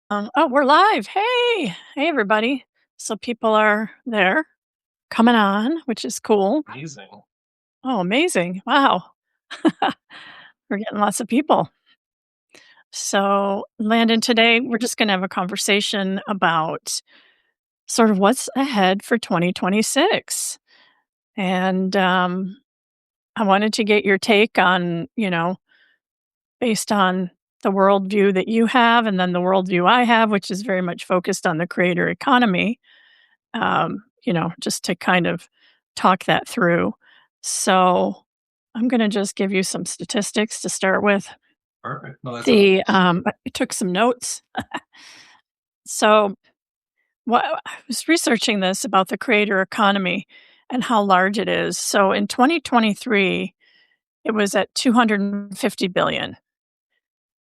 Oh, we're live. Hey, everybody. So people are there coming on, which is cool. Amazing. Oh, amazing. Wow. We're getting lots of people. So, Landon, today we're just going to have a conversation about sort of what's ahead for 2026. And I wanted to get your take on, based on the worldview that you have and then the worldview I have, which is very much focused on the creator economy. Just to kind of talk that through. So I'm going to just give you some statistics to start with. Perfect. No, that's awesome. I took some notes. So I was researching this about the creator economy and how large it is. So in 2023, it was at 250 billion.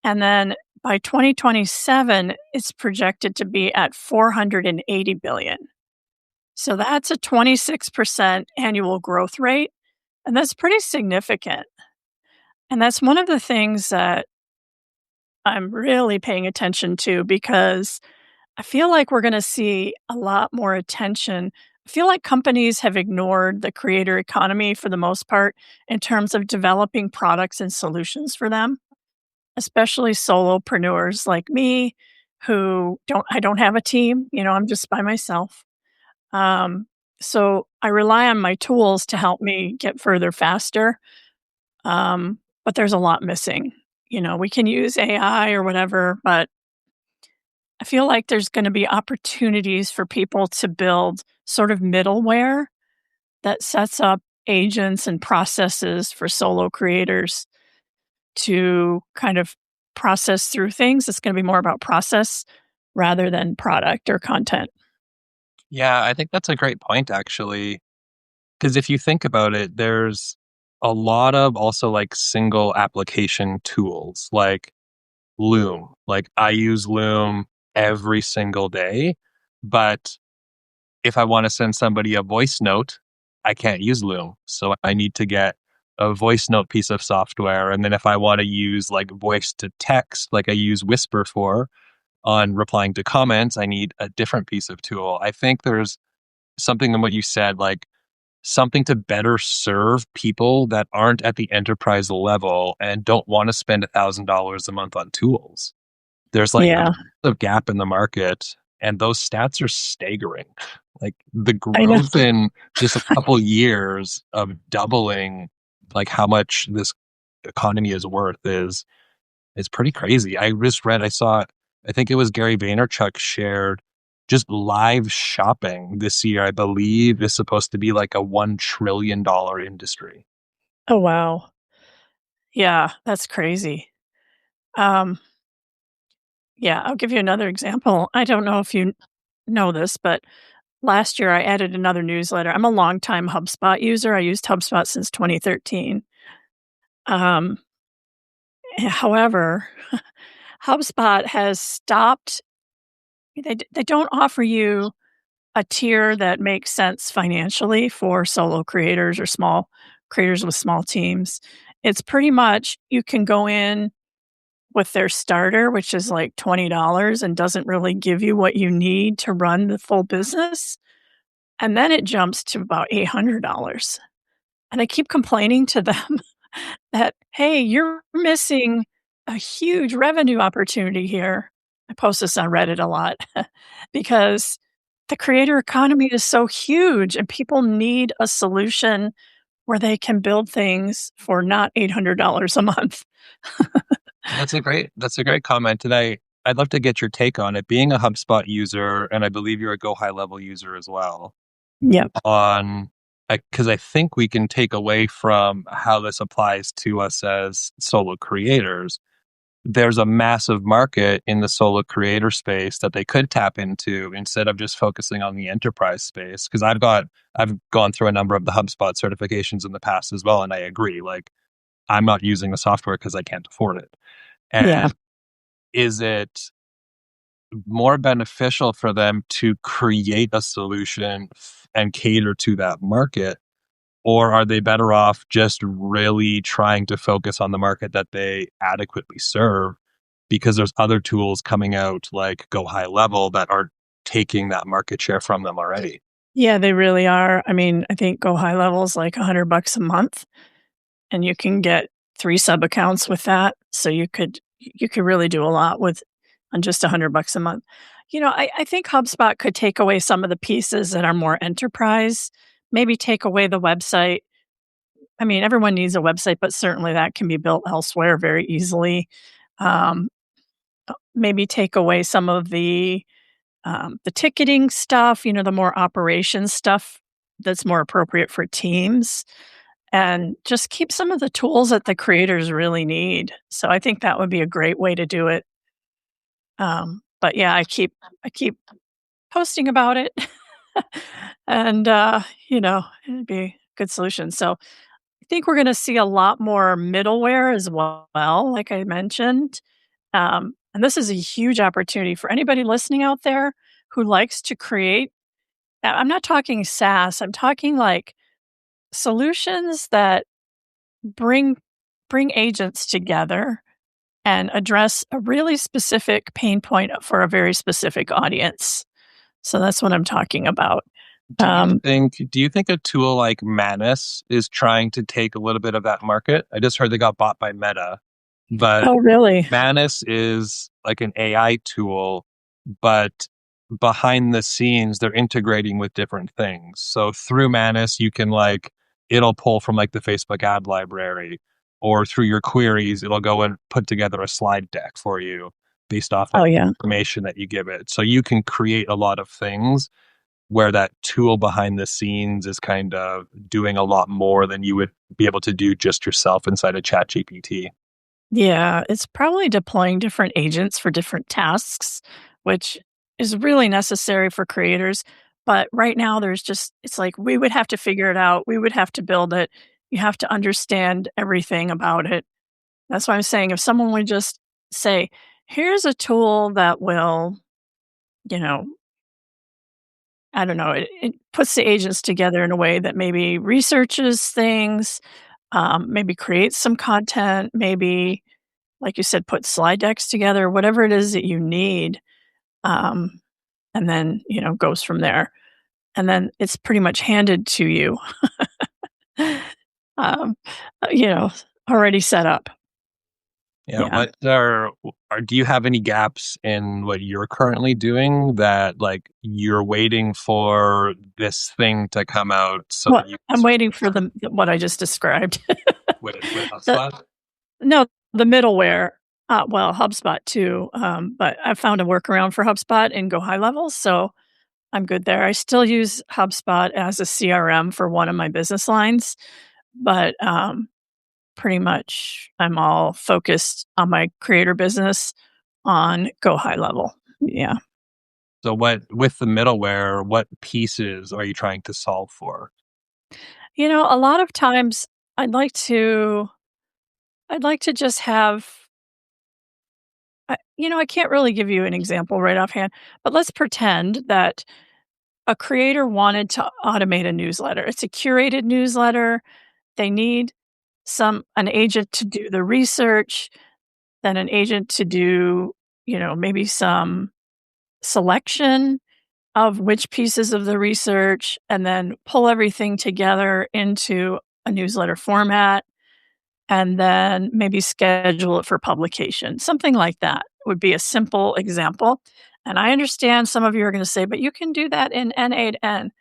And then by 2027, it's projected to be at 480 billion. So that's a 26% annual growth rate, and that's pretty significant. And that's one of the things that I'm really paying attention to because I feel like we're going to see a lot more attention. I feel like companies have ignored the creator economy for the most part in terms of developing products and solutions for them, especially solopreneurs like me who don't have a team, I'm just by myself. Um, so I rely on my tools to help me get further faster. But there's a lot missing. We can use AI or whatever, but I feel like there's going to be opportunities for people to build sort of middleware that sets up agents and processes for solo creators to kind of process through things. It's going to be more about process rather than product or content. Yeah, I think that's a great point, actually. Because if you think about it, there's a lot of also like single application tools like Loom. Like I use Loom every single day, but if I want to send somebody a voice note, I can't use Loom. So I need to get a voice note piece of software. And then if I want to use like voice to text, like I use Whisper for, on replying to comments, I need a different piece of tool. I think there's something in what you said, like something to better serve people that aren't at the enterprise level and don't want to spend $1,000 a month on tools. There's like a Yeah, massive gap in the market, and those stats are staggering. Like the I know. growth in just a couple years of doubling, like how much this economy is worth is pretty crazy. I saw, I think it was Gary Vaynerchuk shared just live shopping this year, I believe, is supposed to be like a $1 trillion industry. Oh, wow. Yeah, that's crazy. Um, yeah, I'll give you another example. I don't know if you know this, but last year I added another newsletter. I'm a longtime HubSpot user. I used HubSpot since 2013. Um, however, HubSpot has stopped. They don't offer you a tier that makes sense financially for solo creators or small creators with small teams. It's pretty much you can go in with their starter, which is like $20 and doesn't really give you what you need to run the full business. And then it jumps to about $800. And I keep complaining to them that, hey, you're missing a huge revenue opportunity here. I post this on Reddit a lot because the creator economy is so huge and people need a solution where they can build things for not $800 a month. That's a great comment. And I'd love to get your take on it. Being a HubSpot user, and I believe you're a Go High Level user as well, Yep. on because I think we can take away from how this applies to us as solo creators. There's a massive market in the solo creator space that they could tap into instead of just focusing on the enterprise space. Because I've gone through a number of the HubSpot certifications in the past as well, and I agree. Like I'm not using the software because I can't afford it. Yeah. And is it more beneficial for them to create a solution and cater to that market? Or are they better off just really trying to focus on the market that they adequately serve because there's other tools coming out like Go High Level that are taking that market share from them already. Yeah, they really are. I mean, I think Go High Level is like $100 a month, and you can get 3 sub accounts with that. So you could really do a lot with on just $100 a month. I think HubSpot could take away some of the pieces that are more enterprise, maybe take away the website. I mean, everyone needs a website, but certainly that can be built elsewhere very easily. Um, Maybe take away some of the ticketing stuff, the more operations stuff that's more appropriate for teams, and just keep some of the tools that the creators really need. So I think that would be a great way to do it. But yeah, I keep posting about it, and it'd be a good solution. So I think we're going to see a lot more middleware as well, like I mentioned. And this is a huge opportunity for anybody listening out there who likes to create. I'm not talking SaaS. I'm talking like solutions that bring bring agents together and address a really specific pain point for a very specific audience. So that's what I'm talking about. Do you Um, think a tool like Manus is trying to take a little bit of that market? I just heard they got bought by Meta, but oh, really? Manus is like an AI tool, but behind the scenes, they're integrating with different things. So through Manus, you can it'll pull from like the Facebook ad library, or through your queries, it'll go and put together a slide deck for you based off Oh, like yeah. information that you give it. So you can create a lot of things where that tool behind the scenes is kind of doing a lot more than you would be able to do just yourself inside of ChatGPT. Yeah, it's probably deploying different agents for different tasks, which is really necessary for creators. But right now, it's like we would have to figure it out. We would have to build it. You have to understand everything about it. That's why I'm saying if someone would just say, here's a tool that will, you know, I don't know, it puts the agents together in a way that maybe researches things, maybe creates some content, maybe like you said, put slide decks together, whatever it is that you need, um, and then, goes from there. And then it's pretty much handed to you, um, you know, already set up. Yeah, Yeah. do you have any gaps in what you're currently doing that you're waiting for this thing to come out so Well, that you can I'm start waiting for what I just described. with The HubSpot? No, the middleware, well, HubSpot too, but I found a workaround for HubSpot in Go High Level, so I'm good there. I still use HubSpot as a CRM for one of my business lines, but, pretty much I'm all focused on my creator business on Go High Level. Yeah. So with the middleware, what pieces are you trying to solve for? A lot of times I'd like to I'd like to just have I can't really give you an example right offhand, but let's pretend that a creator wanted to automate a newsletter. It's a curated newsletter. They need an agent to do the research, then an agent to do, maybe some selection of which pieces of the research, and then pull everything together into a newsletter format, and then maybe schedule it for publication. Something like that would be a simple example. And I understand some of you are going to say, but you can do that in N8N.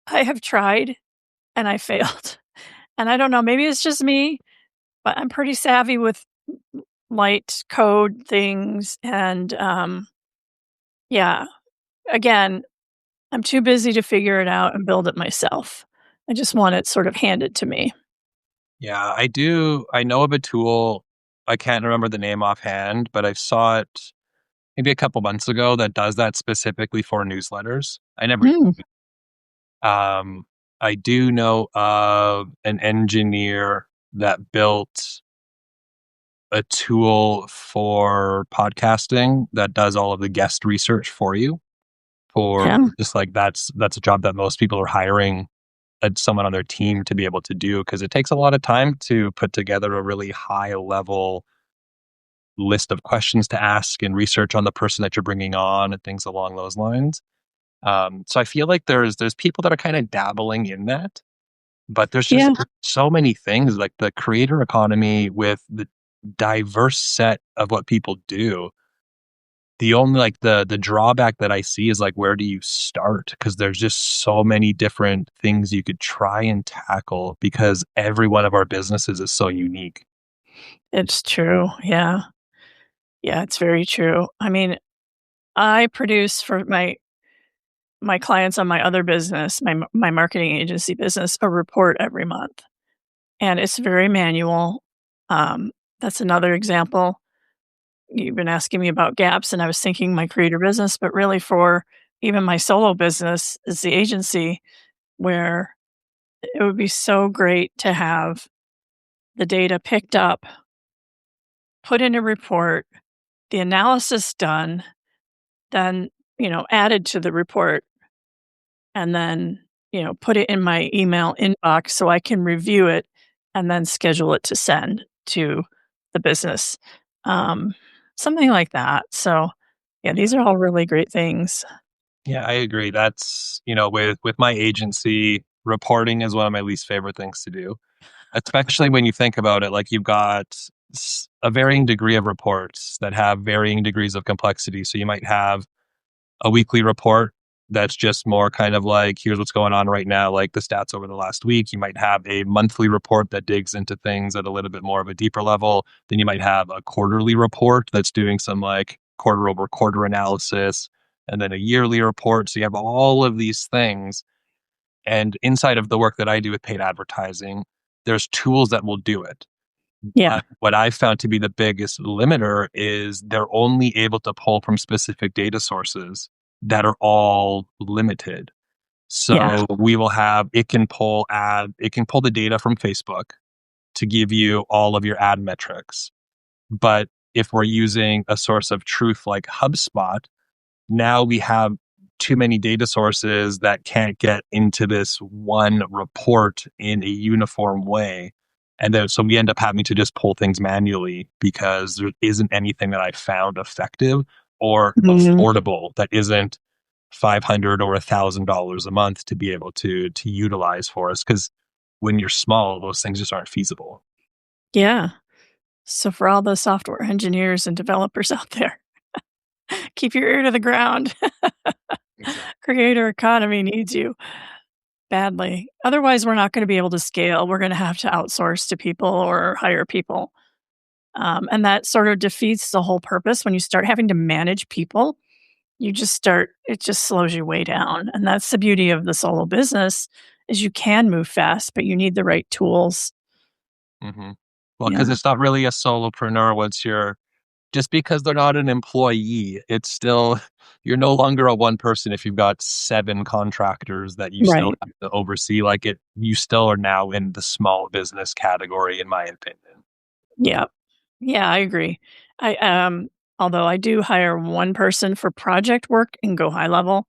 I have tried and I failed. And I don't know, maybe it's just me, but I'm pretty savvy with light code things. And yeah, again, I'm too busy to figure it out and build it myself. I just want it sort of handed to me. Yeah, I do. I know of a tool. I can't remember the name offhand, but I saw it maybe a couple months ago that does that specifically for newsletters. I never. Mm, Um, I do know of an engineer that built a tool for podcasting that does all of the guest research for you. For yeah. just that's a job that most people are hiring someone on their team to be able to do because it takes a lot of time to put together a really high level list of questions to ask and research on the person that you're bringing on and things along those lines. So I feel like there's people that are kind of dabbling in that, but there's just Yeah, so many things like the creator economy with the diverse set of what people do. The only like the drawback that I see is like where do you start? Because there's just so many different things you could try and tackle because every one of our businesses is so unique. it's true. Yeah. Yeah, it's very true. I mean, I produce for my clients on my other business, my marketing agency business, a report every month, and it's very manual. That's another example. You've been asking me about gaps, and I was thinking my creator business, but really for even my solo business is the agency where it would be so great to have the data picked up, put in a report, the analysis done, then, added to the report, and then, put it in my email inbox so I can review it and then schedule it to send to the business. Um, Something like that. So, yeah, these are all really great things. Yeah, I agree. That's, with my agency, reporting is one of my least favorite things to do, especially when you think about it. Like you've got a varying degree of reports that have varying degrees of complexity. So you might have a weekly report that's just more kind of like, here's what's going on right now, like the stats over the last week. You might have a monthly report that digs into things at a little bit more of a deeper level. Then you might have a quarterly report that's doing some like quarter over quarter analysis, and then a yearly report. So you have all of these things. And inside of the work that I do with paid advertising, there's tools that will do it. Yeah. What I found to be the biggest limiter is they're only able to pull from specific data sources that are all limited. Yeah. So we will have it can pull the data from Facebook to give you all of your ad metrics. But if we're using a source of truth like HubSpot, now we have too many data sources that can't get into this one report in a uniform way. And then, so we end up having to just pull things manually because there isn't anything that I found effective or Mhm. affordable that isn't $500 or $1,000 a month to be able to utilize for us. Because when you're small, those things just aren't feasible. Yeah. So for all the software engineers and developers out there, keep your ear to the ground. Exactly. Creator economy needs you badly. Otherwise, we're not going to be able to scale. We're going to have to outsource to people or hire people. And that sort of defeats the whole purpose. When you start having to manage people, it just slows you way down. And that's the beauty of the solo business is you can move fast, but you need the right tools. Hmm. Well, Yeah. because it's not really a solopreneur once you're just because they're not an employee, it's still you're no longer a one person if you've got seven contractors that you still Right. have to oversee. Like you still are now in the small business category, in my opinion. Yeah. Yeah, I agree. I although I do hire one person for project work and go high level.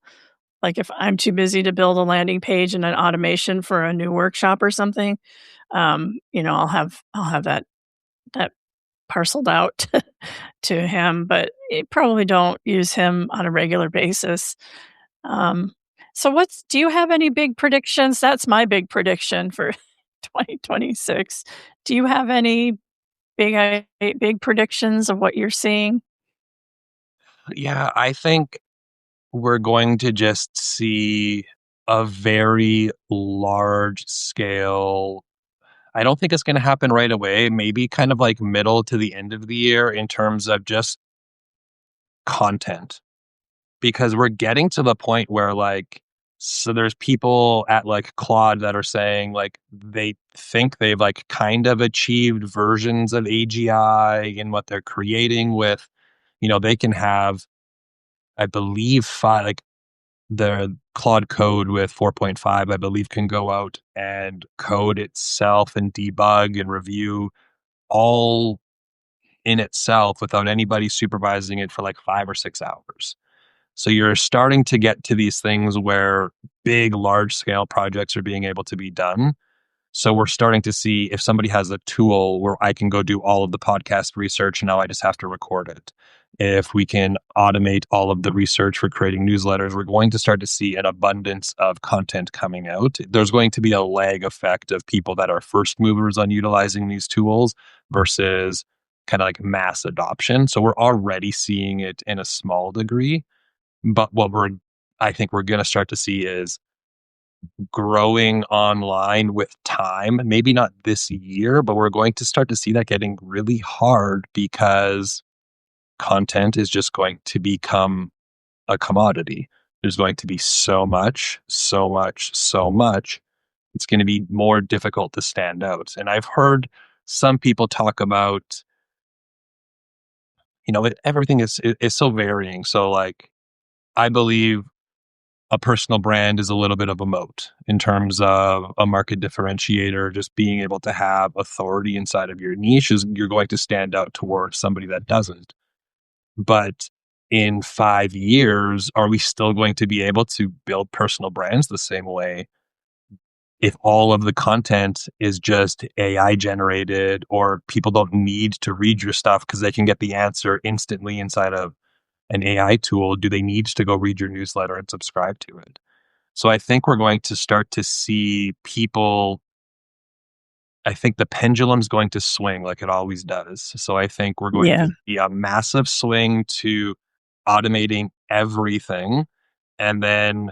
Like if I'm too busy to build a landing page and an automation for a new workshop or something, I'll have that parceled out to him, but probably don't use him on a regular basis. Um, so do you have any big predictions? That's my big prediction for 2026. Do you have any big predictions of what you're seeing? Yeah, I think we're going to just see a very large scale. I don't think it's going to happen right away, maybe kind of like middle to the end of the year in terms of just content. Because we're getting to the point where like so there's people at like Claude that are saying like they think they've like kind of achieved versions of AGI in what they're creating with, they can have, I believe, five like the Claude code with 4.5, I believe, can go out and code itself and debug and review all in itself without anybody supervising it for like 5 or 6 hours. So you're starting to get to these things where big, large scale projects are being able to be done. So we're starting to see if somebody has a tool where I can go do all of the podcast research and now I just have to record it. If we can automate all of the research for creating newsletters, we're going to start to see an abundance of content coming out. There's going to be a lag effect of people that are first movers on utilizing these tools versus kind of like mass adoption. So we're already seeing it in a small degree. But I think we're going to start to see is growing online with time. Maybe not this year, but we're going to start to see that getting really hard because content is just going to become a commodity. There's going to be so much, so much, so much. It's going to be more difficult to stand out. And I've heard some people talk about, everything is so varying. So like, I believe a personal brand is a little bit of a moat in terms of a market differentiator. Just being able to have authority inside of your niche is you're going to stand out towards somebody that doesn't. But in 5 years, are we still going to be able to build personal brands the same way if all of the content is just AI generated, or people don't need to read your stuff because they can get the answer instantly inside of an AI tool? Do they need to go read your newsletter and subscribe to it? So I think we're going to start to see I think the pendulum's going to swing like it always does. So I think we're going Yeah. to see a massive swing to automating everything. And then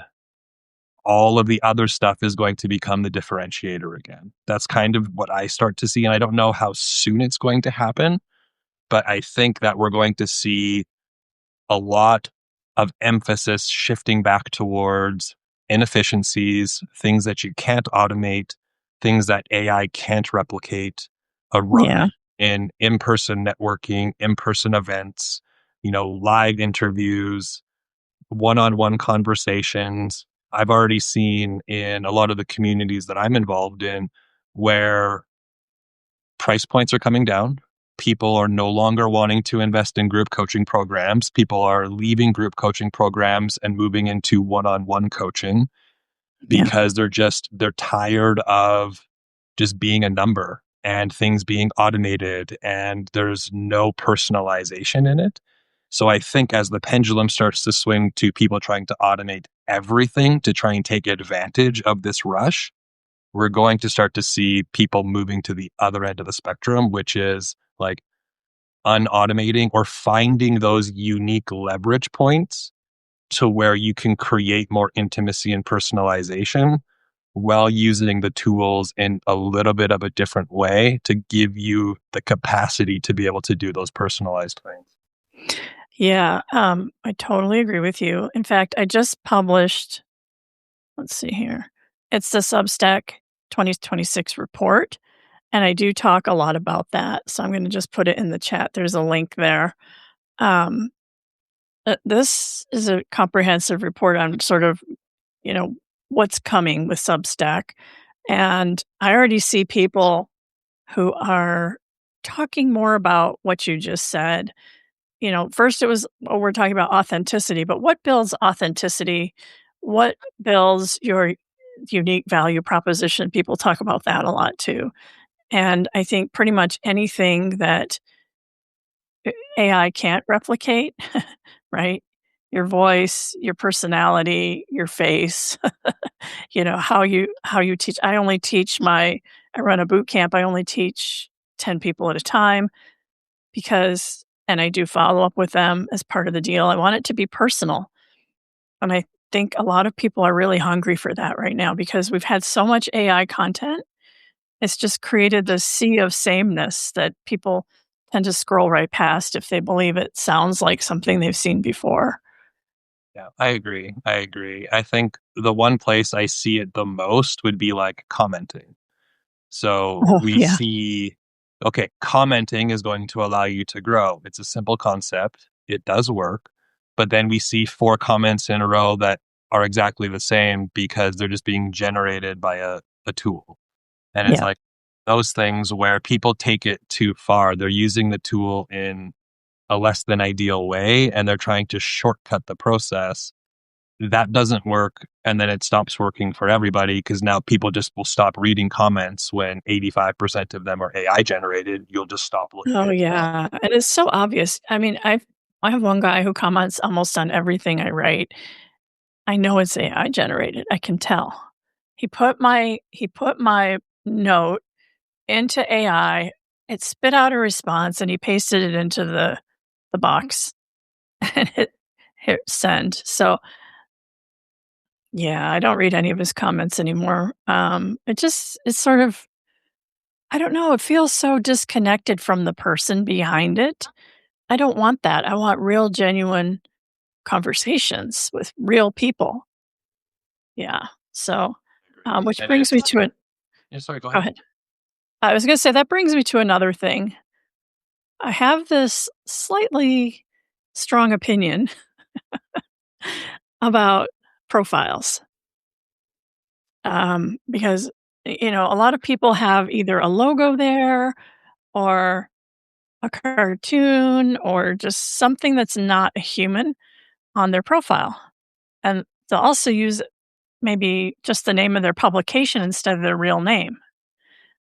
all of the other stuff is going to become the differentiator again. That's kind of what I start to see. And I don't know how soon it's going to happen, but I think that we're going to see a lot of emphasis shifting back towards inefficiencies, things that you can't automate, things that AI can't replicate, a Yeah. rush in in-person networking, in-person events, live interviews, one-on-one conversations. I've already seen in a lot of the communities that I'm involved in where price points are coming down. People are no longer wanting to invest in group coaching programs. People are leaving group coaching programs and moving into one-on-one coaching Yeah. because they're tired of just being a number and things being automated and there's no personalization in it. So I think as the pendulum starts to swing to people trying to automate everything to try and take advantage of this rush, we're going to start to see people moving to the other end of the spectrum, which is like unautomating or finding those unique leverage points to where you can create more intimacy and personalization while using the tools in a little bit of a different way to give you the capacity to be able to do those personalized things. Yeah. I totally agree with you. In fact, I just published, let's see here. It's the Substack 2026 report. And I do talk a lot about that. So I'm going to just put it in the chat. There's a link there. Um, this is a comprehensive report on sort of, you know, what's coming with Substack. And I already see people who are talking more about what you just said. First it was, oh, we're talking about authenticity, but what builds authenticity? What builds your unique value proposition? People talk about that a lot too. And I think pretty much anything that AI can't replicate, right? Your voice, your personality, your face, how you teach. I run a boot camp. I only teach 10 people at a time and I do follow up with them as part of the deal. I want it to be personal. And I think a lot of people are really hungry for that right now because we've had so much AI content. It's just created this sea of sameness that people tend to scroll right past if they believe it sounds like something they've seen before. Yeah, I agree. I think the one place I see it the most would be like commenting. So Oh, we yeah. see, okay, commenting is going to allow you to grow. It's a simple concept. It does work. But then we see 4 comments in a row that are exactly the same because they're just being generated by a tool. And it's Yeah. like those things where people take it too far. They're using the tool in a less than ideal way and they're trying to shortcut the process that doesn't work, and then it stops working for everybody because now people just will stop reading comments when 85% of them are AI generated. You'll just stop looking Oh, at stuff. yeah, and it's so obvious. I mean, I have one guy who comments almost on everything I write. I know it's AI generated, I can tell. He put my note into AI, it spit out a response, and he pasted it into the box and hit send. So, yeah, I don't read any of his comments anymore. It's sort of I don't know, it feels so disconnected from the person behind it. I don't want that. I want real, genuine conversations with real people. Yeah. So, Agree. which And brings me it's to it. yeah, sorry, go Go ahead. ahead. I was gonna say that brings me to another thing. I have this slightly strong opinion about profiles, because a lot of people have either a logo there or a cartoon or just something that's not a human on their profile, and they'll also use maybe just the name of their publication instead of their real name,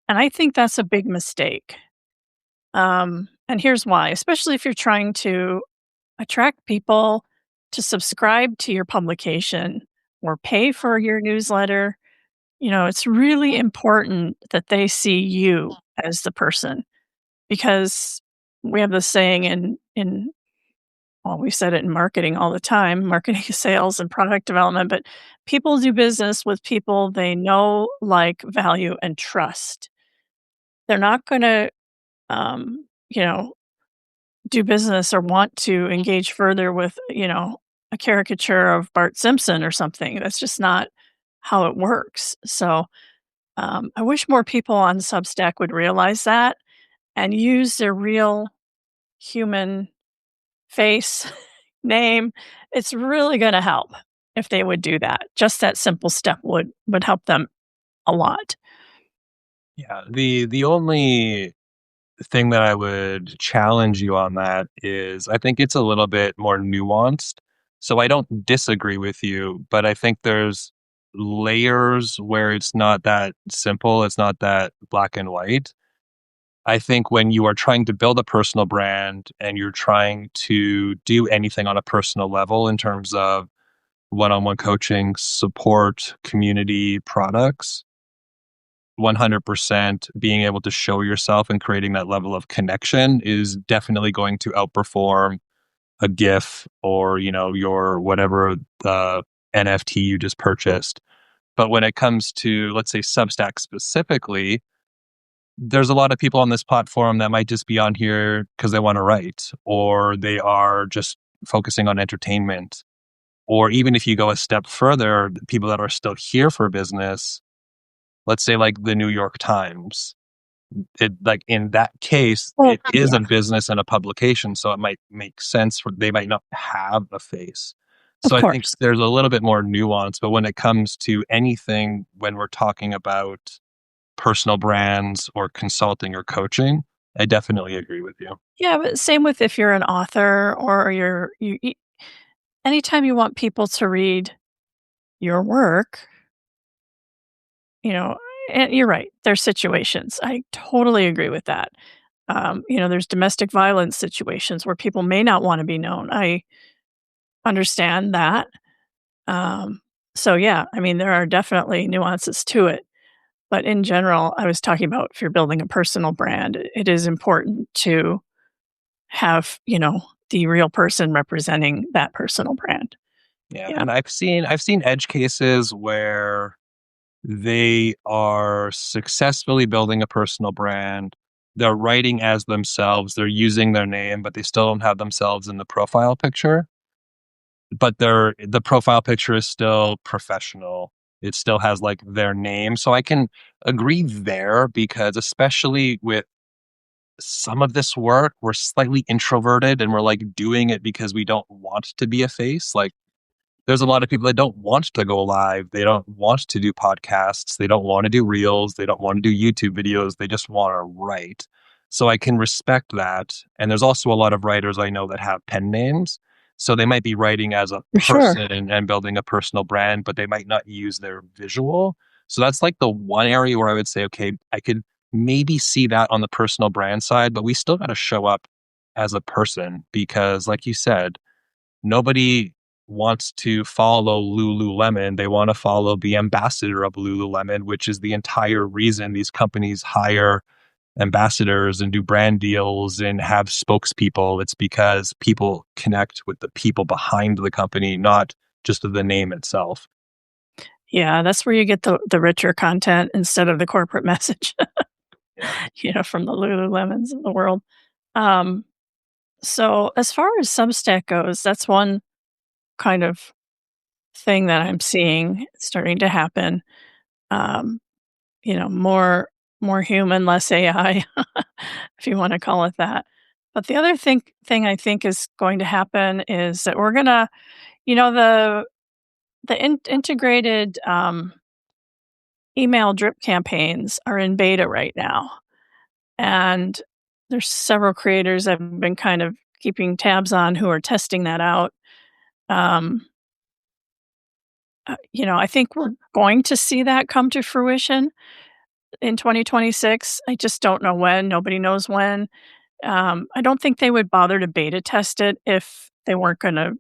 and I think that's a big mistake. And here's why, especially if you're trying to attract people to subscribe to your publication or pay for your newsletter. It's really important that they see you as the person because we have this saying in well, we said it in marketing all the time, marketing, sales, and product development, but people do business with people they know, like, value, and trust. They're not going to, um, you know, do business or want to engage further with, a caricature of Bart Simpson or something. That's just not how it works. So I wish more people on Substack would realize that and use their real human face, name. It's really going to help if they would do that. Just that simple step would help them a lot. Yeah, the only thing that I would challenge you on that is I think it's a little bit more nuanced. So I don't disagree with you, but I think there's layers where it's not that simple, it's not that black and white. I think when you are trying to build a personal brand and you're trying to do anything on a personal level in terms of one-on-one coaching, support, community, products, 100% being able to show yourself and creating that level of connection is definitely going to outperform a GIF or, your whatever NFT you just purchased. But when it comes to, let's say, Substack specifically, there's a lot of people on this platform that might just be on here because they want to write, or they are just focusing on entertainment. Or even if you go a step further, the people that are still here for business, let's say like the New York Times, it like in that case, Well, it is yeah, a business and a publication, so it might make sense for they might not have a face. of So I think course. there's a little bit more nuance, but when it comes to anything, when we're talking about personal brands or consulting or coaching, I definitely agree with you. Yeah, but same with if you're an author or anytime you want people to read your work, you know, and you're right, there's situations. I totally agree with that. There's domestic violence situations where people may not want to be known. I understand that. Um, so yeah, I mean, there are definitely nuances to it. But in general, I was talking about if you're building a personal brand, it is important to have, the real person representing that personal brand. Yeah, Yeah. and I've seen edge cases where they are successfully building a personal brand. They're writing as themselves, they're using their name, but they still don't have themselves in the profile picture. But the profile picture is still professional. It still has like their name. So I can agree there because especially with some of this work, we're slightly introverted and we're like doing it because we don't want to be a face. Like there's a lot of people that don't want to go live. They don't want to do podcasts. They don't want to do reels. They don't want to do YouTube videos. They just want to write. So I can respect that. And there's also a lot of writers I know that have pen names. So they might be writing as a For sure. person and building a personal brand, but they might not use their visual. So that's like the one area where I would say, okay, I could maybe see that on the personal brand side, but we still got to show up as a person because, like you said, nobody wants to follow Lululemon. They want to follow the ambassador of Lululemon, which is the entire reason these companies hire ambassadors and do brand deals and have spokespeople. It's because people connect with the people behind the company, not just the name itself. Yeah, that's where you get the richer content instead of the corporate message, Yeah. from the Lululemons of the world. Um, so as far as Substack goes, that's one kind of thing that I'm seeing starting to happen. Um, more human, less AI, if you want to call it that. But the other thing I think is going to happen is that we're gonna, the integrated email drip campaigns are in beta right now, and there's several creators I've been kind of keeping tabs on who are testing that out. Um, I think we're going to see that come to fruition in 2026. I just don't know when. Nobody knows when. I don't think they would bother to beta test it if they weren't going to,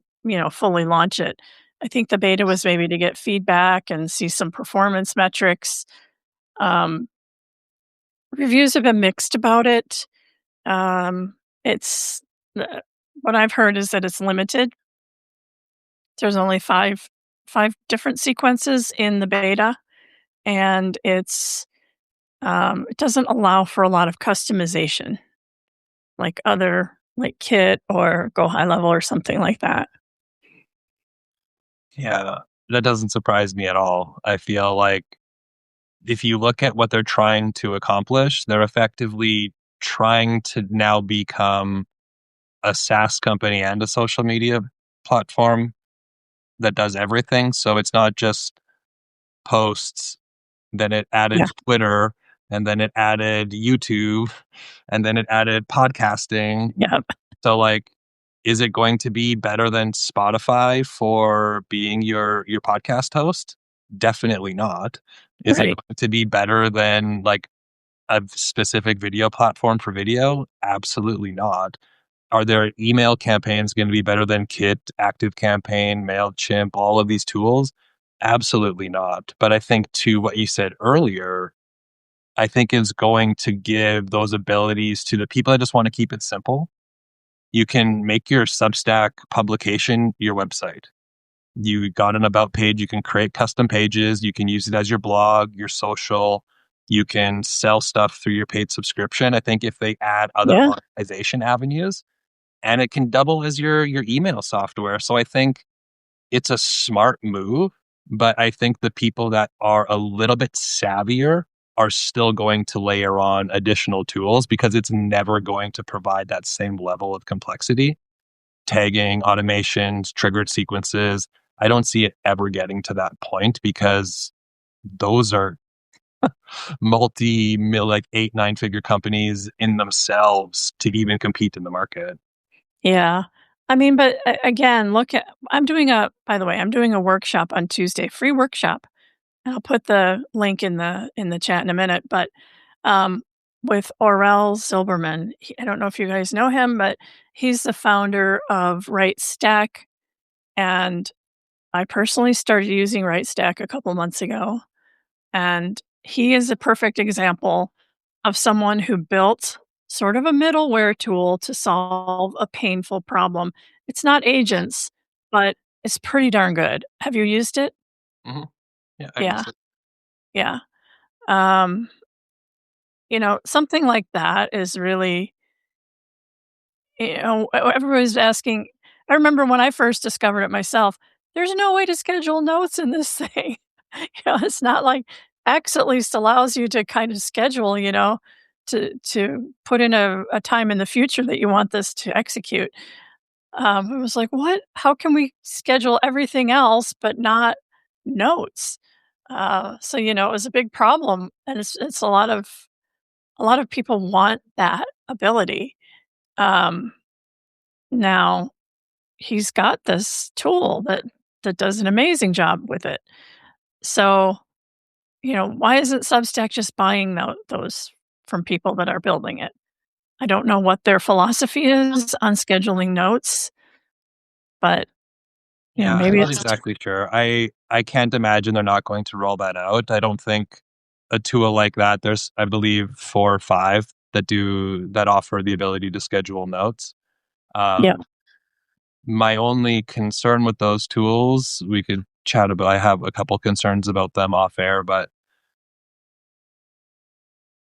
fully launch it. I think the beta was maybe to get feedback and see some performance metrics. Um, Reviews have been mixed about it. It's what I've heard is that it's limited. There's only five different sequences in the beta, and it doesn't allow for a lot of customization like other like Kit or Go High Level or something like that. Yeah. That doesn't surprise me at all. I feel like if you look at what they're trying to accomplish, they're effectively trying to now become a SaaS company and a social media platform that does everything. So it's not just posts, then it added Yeah, Twitter, and then it added YouTube, and then it added podcasting. yeah, So like, is it going to be better than Spotify for being your podcast host? Definitely not. Is it right. going to be better than like a specific video platform for video? Absolutely not. Are their email campaigns going to be better than Kit, Active Campaign, MailChimp, all of these tools? Absolutely not. But I think to what you said earlier, I think is going to give those abilities to the people that just want to keep it simple. You can make your Substack publication your website. You got an about page, you can create custom pages, you can use it as your blog, your social, you can sell stuff through your paid subscription. I think if they add other Yeah, monetization avenues, and it can double as your email software. So I think it's a smart move, but I think the people that are a little bit savvier are still going to layer on additional tools because it's never going to provide that same level of complexity. Tagging, automations, triggered sequences. I don't see it ever getting to that point because those are like 8, 9 figure companies in themselves to even compete in the market. yeah. I mean, but again, look at. By the way, I'm doing a workshop on Tuesday, free workshop. And I'll put the link in the chat in a minute. But um, with Aurel Silberman, I don't know if you guys know him, but he's the founder of Right Stack, and I personally started using Right Stack a couple months ago. And he is a perfect example of someone who built sort of a middleware tool to solve a painful problem. It's not agents, but it's pretty darn good. Have you used it? Hmm. Yeah, I've Yeah. used it. Yeah. Um, something like that is really, everybody's asking. I remember when I first discovered it myself, there's no way to schedule notes in this thing. It's not like X at least allows you to kind of schedule, to put in a time in the future that you want this to execute. I was like, what? How can we schedule everything else but not notes? So it was a big problem, and it's a lot of people want that ability. Um, Now he's got this tool that does an amazing job with it. So, why isn't Substack just buying those from people that are building it? I don't know what their philosophy is on scheduling notes, but, Yeah, I'm maybe not it's exactly sure. I can't imagine they're not going to roll that out. I don't think a tool like that, there's, I believe, 4 or 5 that offer the ability to schedule notes. yeah, Um, my only concern with those tools, we could chat about, I have a couple concerns about them off air, but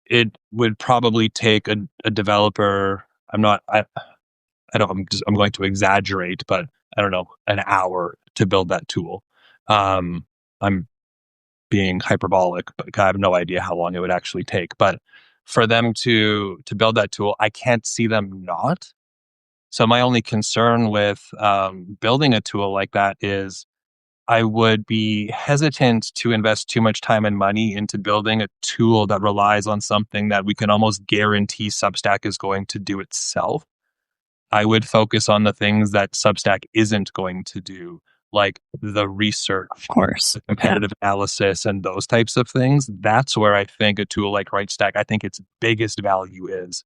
it would probably take a developer. I don't, I'm going to exaggerate, but I don't know, an hour to build that tool. I'm being hyperbolic, but I have no idea how long it would actually take. But for them to build that tool, I can't see them not. So my only concern with building a tool like that is I would be hesitant to invest too much time and money into building a tool that relies on something that we can almost guarantee Substack is going to do itself. I would focus on the things that Substack isn't going to do, like the of research, course. the Yeah. competitive analysis, and those types of things. That's where I think a tool like RightStack, I think its biggest value is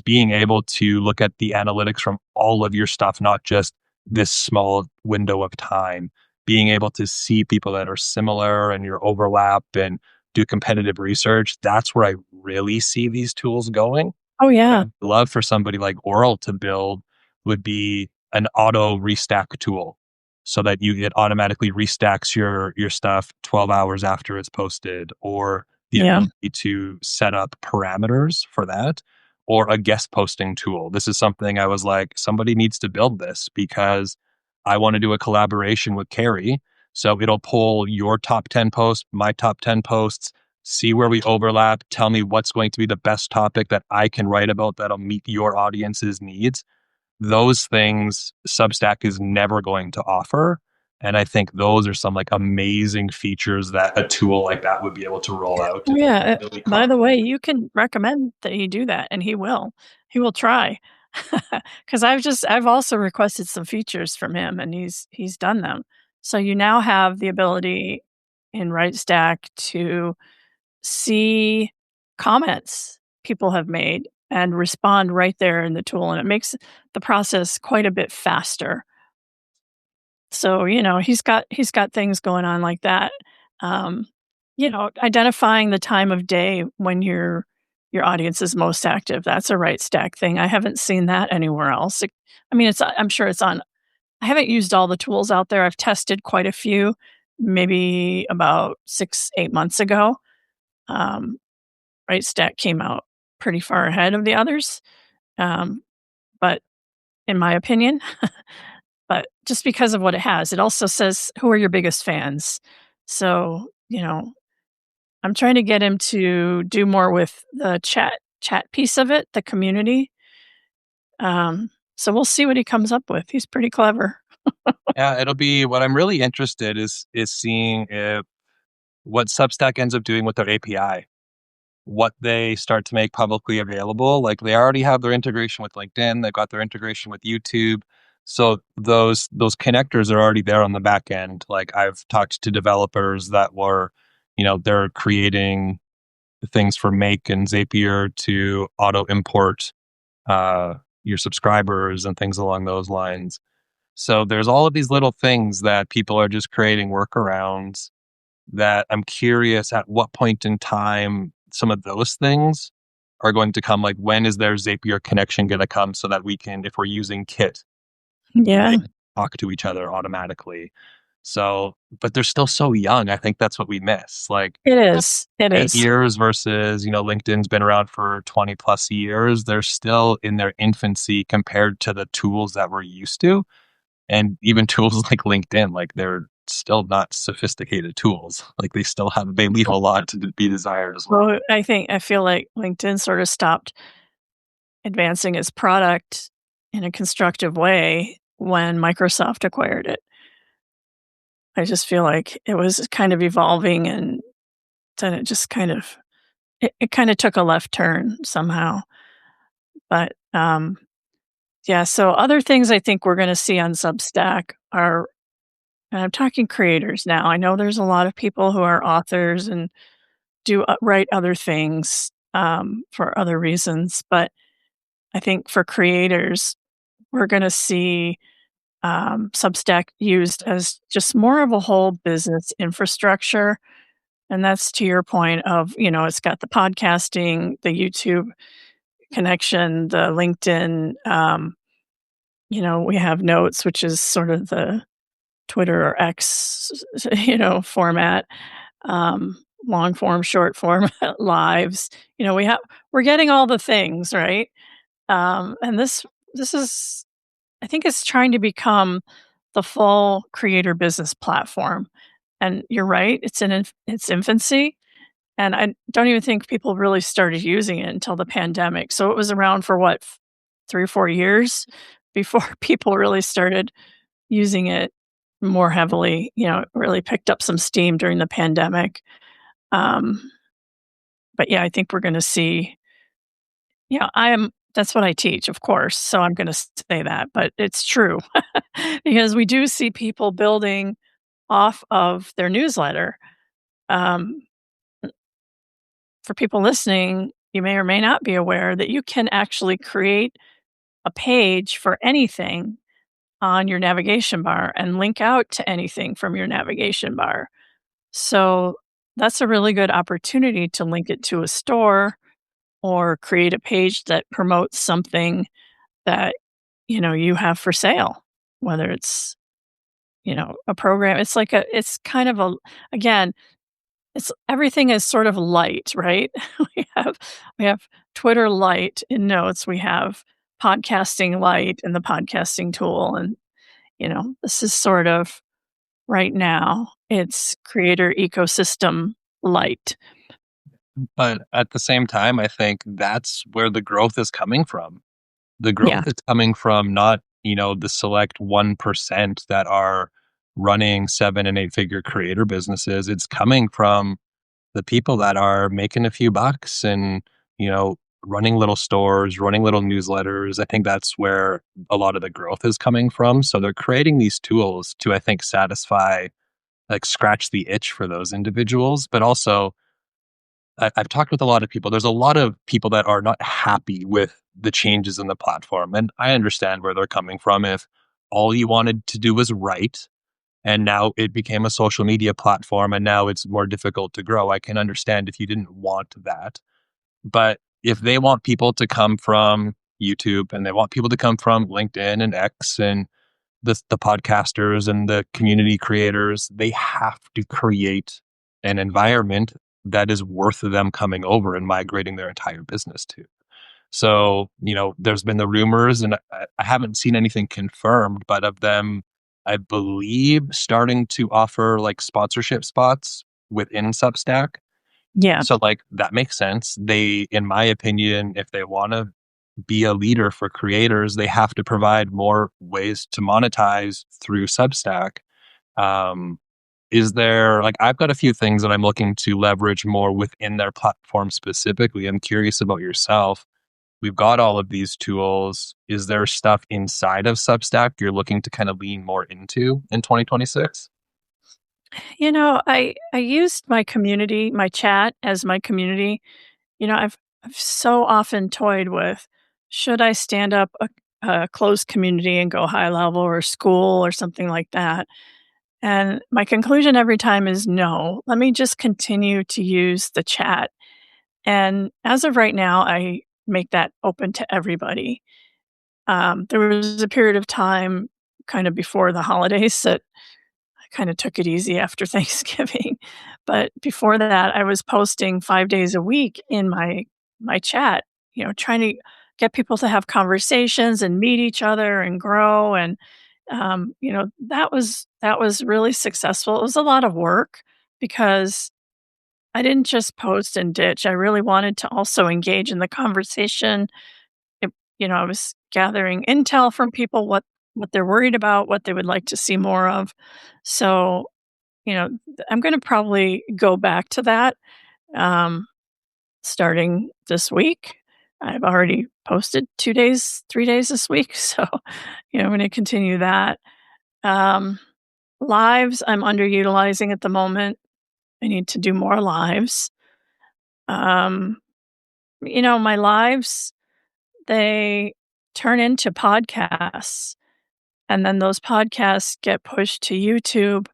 being able to look at the analytics from all of your stuff, not just this small window of time. Being able to see people that are similar and your overlap and do competitive research. That's where I really see these tools going. Oh, What yeah. I'd love for somebody like Oral to build would be an auto restack tool so that it automatically restacks your stuff 12 hours after it's posted, or the Yeah. ability to set up parameters for that, or a guest posting tool. This is something I was like, somebody needs to build this because I want to do a collaboration with Carrie. So it'll pull your top 10 posts, my top 10 posts, see where we overlap, tell me what's going to be the best topic that I can write about that'll meet your audience's needs. Those things Substack is never going to offer. And I think those are some like amazing features that a tool like that would be able to roll out Oh, and yeah. really By the complement. way, you can recommend that he do that, and he will. He will try. Because I've also requested some features from him, and he's done them. So you now have the ability in RightStack to see comments people have made and respond right there in the tool, and it makes the process quite a bit faster. So, he's got things going on like that. Um, identifying the time of day when your audience is most active, that's a right stack thing. I haven't seen that anywhere else. I'm sure it's on. I haven't used all the tools out there. I've tested quite a few, maybe about 6, 8 months ago. Um, right stack came out pretty far ahead of the others, um, but in my opinion. But just because of what it has, it also says, "Who are your biggest fans?" So, I'm trying to get him to do more with the chat piece of it, the community. So we'll see what he comes up with. He's pretty clever. Yeah, it'll be what I'm really interested is seeing if what Substack ends up doing with their API, what they start to make publicly available. Like they already have their integration with LinkedIn, they've got their integration with YouTube. So those connectors are already there on the back end. Like I've talked to developers that were, they're creating things for Make and Zapier to auto import your subscribers and things along those lines. So there's all of these little things that people are just creating workarounds that I'm curious at what point in time some of those things are going to come. Like, when is their Zapier connection going to come so that we can, if we're using Kit, they Yeah, talk to each other automatically? So, but they're still so young. I think that's what we miss. Like it is. It 8 is. years versus, LinkedIn's been around for 20 plus years. They're still in their infancy compared to the tools that we're used to. And even tools like LinkedIn, like they're still not sophisticated tools. Like they leave a lot to be desired as well. Well, I feel like LinkedIn sort of stopped advancing its product in a constructive way when Microsoft acquired it. I just feel like it was kind of evolving, and then it just it kinda took a left turn somehow. But, Yeah, so other things I think we're gonna see on Substack are, and I'm talking creators now. I know there's a lot of people who are authors and write other things, for other reasons, but I think for creators, we're gonna see, Substack used as just more of a whole business infrastructure, and that's to your point of, it's got the podcasting, the YouTube connection, the LinkedIn, we have Notes, which is sort of the Twitter or X, format, long form, short form, lives. We're getting all the things, right? And this is, I think it's trying to become the full creator business platform. And you're right, it's in its infancy, and I don't even think people really started using it until the pandemic. So it was around for what, 3 or 4 years before people really started using it more heavily. It really picked up some steam during the pandemic. Um, but yeah, I think we're gonna see, that's what I teach, of course, so I'm gonna say that, but it's true because we do see people building off of their newsletter. Um, for people listening, you may or may not be aware that you can actually create a page for anything on your navigation bar and link out to anything from your navigation bar. So that's a really good opportunity to link it to a store or create a page that promotes something that you have for sale, whether it's a program. It's kind of a, again, it's everything is sort of light, right? We have Twitter Lite in Notes, we have podcasting Lite in the podcasting tool, and this is sort of, right now, it's creator ecosystem light. But at the same time, I think that's where the growth is coming from. The Yeah. growth is coming from not, the select 1% that are running 7 and 8 figure creator businesses. It's coming from the people that are making a few bucks and, you know, running little stores, running little newsletters. I think that's where a lot of the growth is coming from. So they're creating these tools to, I think, satisfy, like scratch the itch for those individuals. But also, I've talked with a lot of people. There's a lot of people that are not happy with the changes in the platform. And I understand where they're coming from. If all you wanted to do was write, and now it became a social media platform and now it's more difficult to grow, I can understand if you didn't want that. But if they want people to come from YouTube and they want people to come from LinkedIn and X and the podcasters and the community creators, they have to create an environment that is worth them coming over and migrating their entire business to. So, there's been the rumors, and I haven't seen anything confirmed, but of them, I believe, starting to offer like sponsorship spots within Substack. Yeah. So, like, that makes sense. They, in my opinion, if they want to be a leader for creators, they have to provide more ways to monetize through Substack. Um, is there, like, I've got a few things that I'm looking to leverage more within their platform specifically. I'm curious about yourself. We've got all of these tools. Is there stuff inside of Substack you're looking to kind of lean more into in 2026? I used my community, my chat as my community. I've so often toyed with, should I stand up a closed community and go high level or school or something like that? And my conclusion every time is no. Let me just continue to use the chat. And as of right now, I make that open to everybody. There was a period of time kind of before the holidays that I kind of took it easy after Thanksgiving. But before that, I was posting 5 days a week in my chat, trying to get people to have conversations and meet each other and grow. And that was really successful. It was a lot of work because I didn't just post and ditch. I really wanted to also engage in the conversation. It, I was gathering intel from people, what they're worried about, what they would like to see more of. So, I'm going to probably go back to that, um, starting this week. I've already posted 2 days, 3 days this week, so, I'm gonna continue that. Um, Lives, I'm underutilizing at the moment. I need to do more lives. Um, my lives, they turn into podcasts, and then those podcasts get pushed to YouTube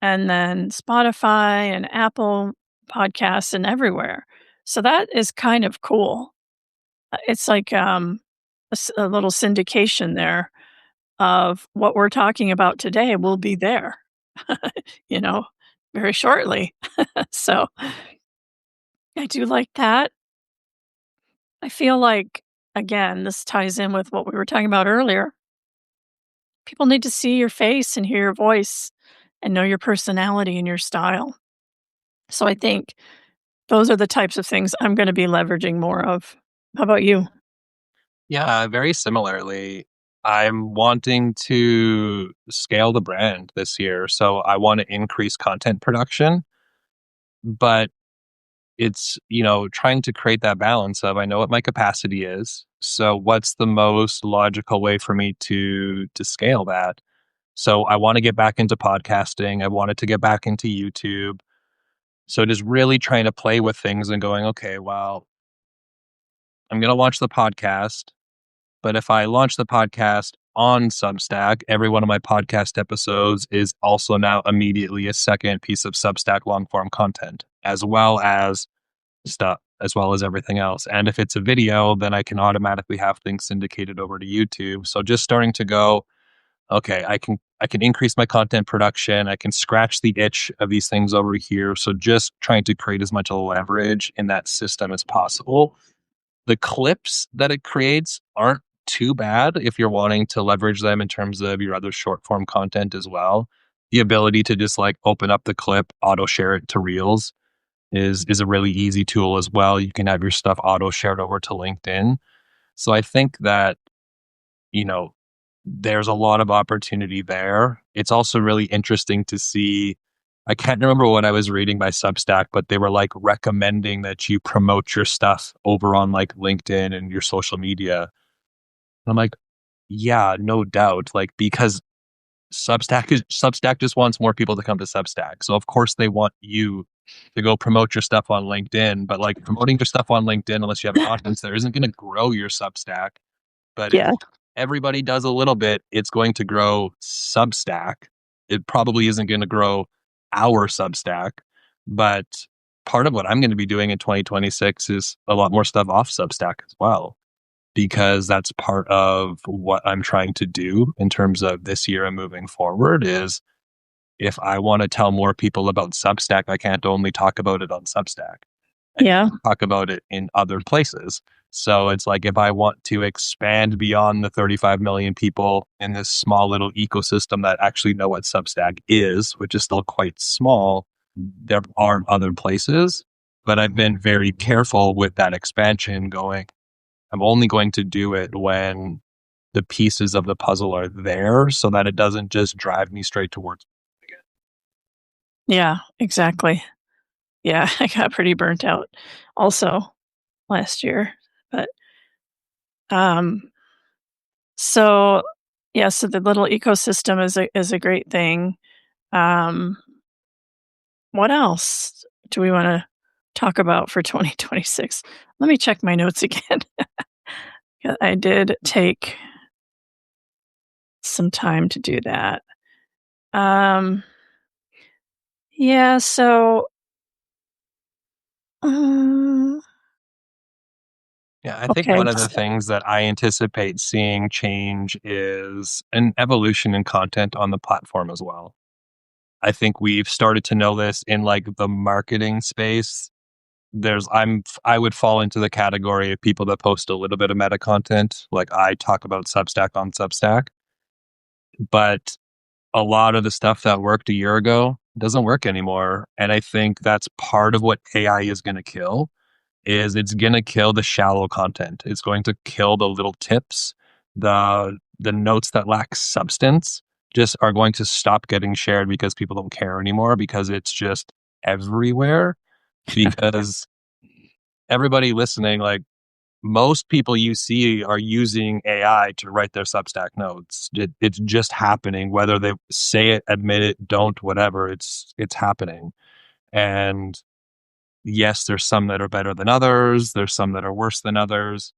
and then Spotify and Apple Podcasts and everywhere. So that is kind of cool. It's like, a little syndication there of what we're talking about today will be there, you know, very shortly. So I do like that. I feel like, again, this ties in with what we were talking about earlier. People need to see your face and hear your voice and know your personality and your style. So I think those are the types of things I'm gonna be leveraging more of. How about you? Yeah, very similarly. I'm wanting to scale the brand this year. So I want to increase content production, but it's, trying to create that balance of I know what my capacity is. So what's the most logical way for me to scale that? So I want to get back into podcasting. I wanted to get back into YouTube. So just really trying to play with things and going, okay, well, I'm going to launch the podcast. But if I launch the podcast on Substack, every one of my podcast episodes is also now immediately a second piece of Substack long form content, as well as everything else. And if it's a video, then I can automatically have things syndicated over to YouTube. So just starting to go, okay, I can increase my content production. I can scratch the itch of these things over here. So just trying to create as much leverage in that system as possible. The clips that it creates aren't too bad if you're wanting to leverage them in terms of your other short form content as well. The ability to just like open up the clip, auto share it to Reels is a really easy tool as well. You can have your stuff auto shared over to LinkedIn. So I think that, you know, there's a lot of opportunity there. It's also really interesting to see. I can't remember what I was reading by Substack, but they were like recommending that you promote your stuff over on like LinkedIn and your social media. And I'm like, yeah, no doubt. Like, because Substack just wants more people to come to Substack. So of course they want you to go promote your stuff on LinkedIn, but like promoting your stuff on LinkedIn, unless you have an audience there, isn't going to grow your Substack. But if Yeah. everybody does a little bit, it's going to grow Substack. It probably isn't going to grow our Substack, but part of what I'm going to be doing in 2026 is a lot more stuff off Substack as well, because that's part of what I'm trying to do in terms of this year and moving forward is if I want to tell more people about Substack, I can't only talk about it on Substack. I need Yeah. to talk about it in other places. So it's like if I want to expand beyond the 35 million people in this small little ecosystem that actually know what Substack is, which is still quite small, there are other places. But I've been very careful with that expansion going, I'm only going to do it when the pieces of the puzzle are there so that it doesn't just drive me straight towards. Yeah, exactly. Yeah, I got pretty burnt out also last year, but, um, so yeah, so the little ecosystem is a great thing. Um, what else do we wanna talk about for 2026? Let me check my notes again. Yeah, I did take some time to do that. Um, yeah, so, uh, Yeah, I think okay, one of the things that I anticipate seeing change is an evolution in content on the platform as well. I think we've started to know this in like the marketing space. I would fall into the category of people that post a little bit of meta content. Like I talk about Substack on Substack, but a lot of the stuff that worked a year ago doesn't work anymore. And I think that's part of what AI is going to kill is it's going to kill the shallow content. It's going to kill the little tips, the notes that lack substance just are going to stop getting shared because people don't care anymore because it's just everywhere because everybody listening like most people you see are using AI to write their Substack notes. It's just happening, whether they say it, admit it, don't, whatever. It's happening. And yes, there's some that are better than others. There's some that are worse than others.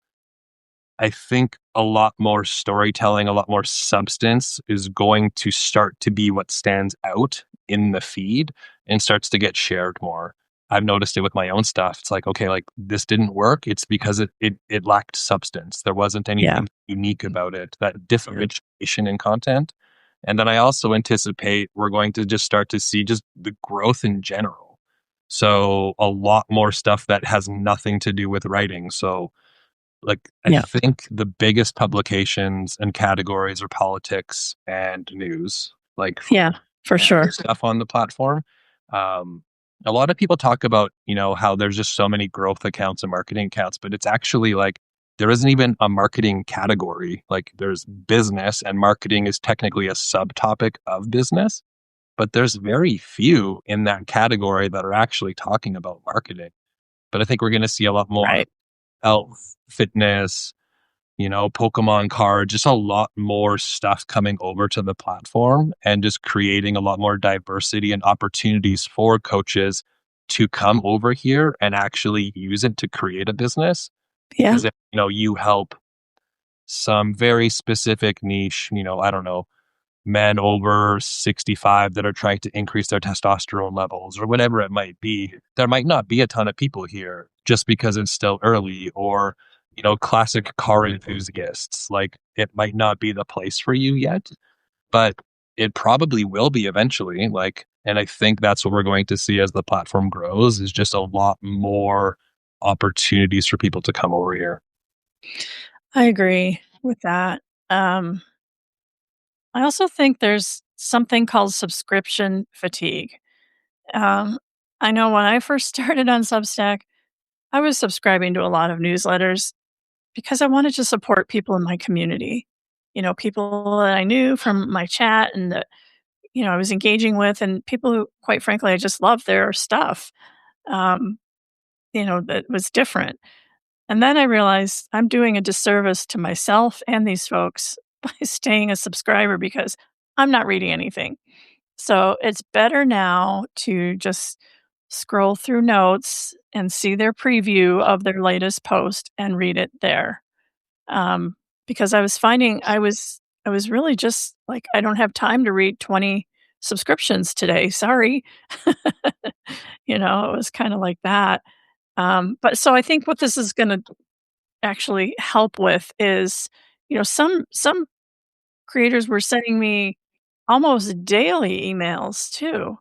I think a lot more storytelling, a lot more substance is going to start to be what stands out in the feed and starts to get shared more. I've noticed it with my own stuff. It's like, okay, like this didn't work. It's because it lacked substance. There wasn't Yeah. anything unique about it, that differentiation in content. And then I also anticipate we're going to just start to see just the growth in general. So a lot more stuff that has nothing to do with writing. So like, I Yeah. think the biggest publications and categories are politics and news, like Yeah, for other sure. stuff on the platform. Um, a lot of people talk about, how there's just so many growth accounts and marketing accounts, but it's actually like there isn't even a marketing category. Like there's business, and marketing is technically a subtopic of business, but there's very few in that category that are actually talking about marketing. But I think we're going to see a lot more Right. health, fitness, Pokemon cards, just a lot more stuff coming over to the platform and just creating a lot more diversity and opportunities for coaches to come over here and actually use it to create a business. Yeah. Because if, you help some very specific niche, I don't know, men over 65 that are trying to increase their testosterone levels or whatever it might be, there might not be a ton of people here just because it's still early, or, classic car enthusiasts. Like it might not be the place for you yet, but it probably will be eventually. Like, and I think that's what we're going to see as the platform grows, is just a lot more opportunities for people to come over here. I agree with that. Um, I also think there's something called subscription fatigue. Um, I know when I first started on Substack, I was subscribing to a lot of newsletters because I wanted to support people in my community. People that I knew from my chat and that, I was engaging with, and people who, quite frankly, I just loved their stuff. Um, that was different. And then I realized I'm doing a disservice to myself and these folks by staying a subscriber because I'm not reading anything. So it's better now to just scroll through notes and see their preview of their latest post and read it there. Um, because I was finding I was really just like, I don't have time to read 20 subscriptions today. Sorry. It was kind of like that. But so I think what this is going to actually help with is, some creators were sending me almost daily emails too.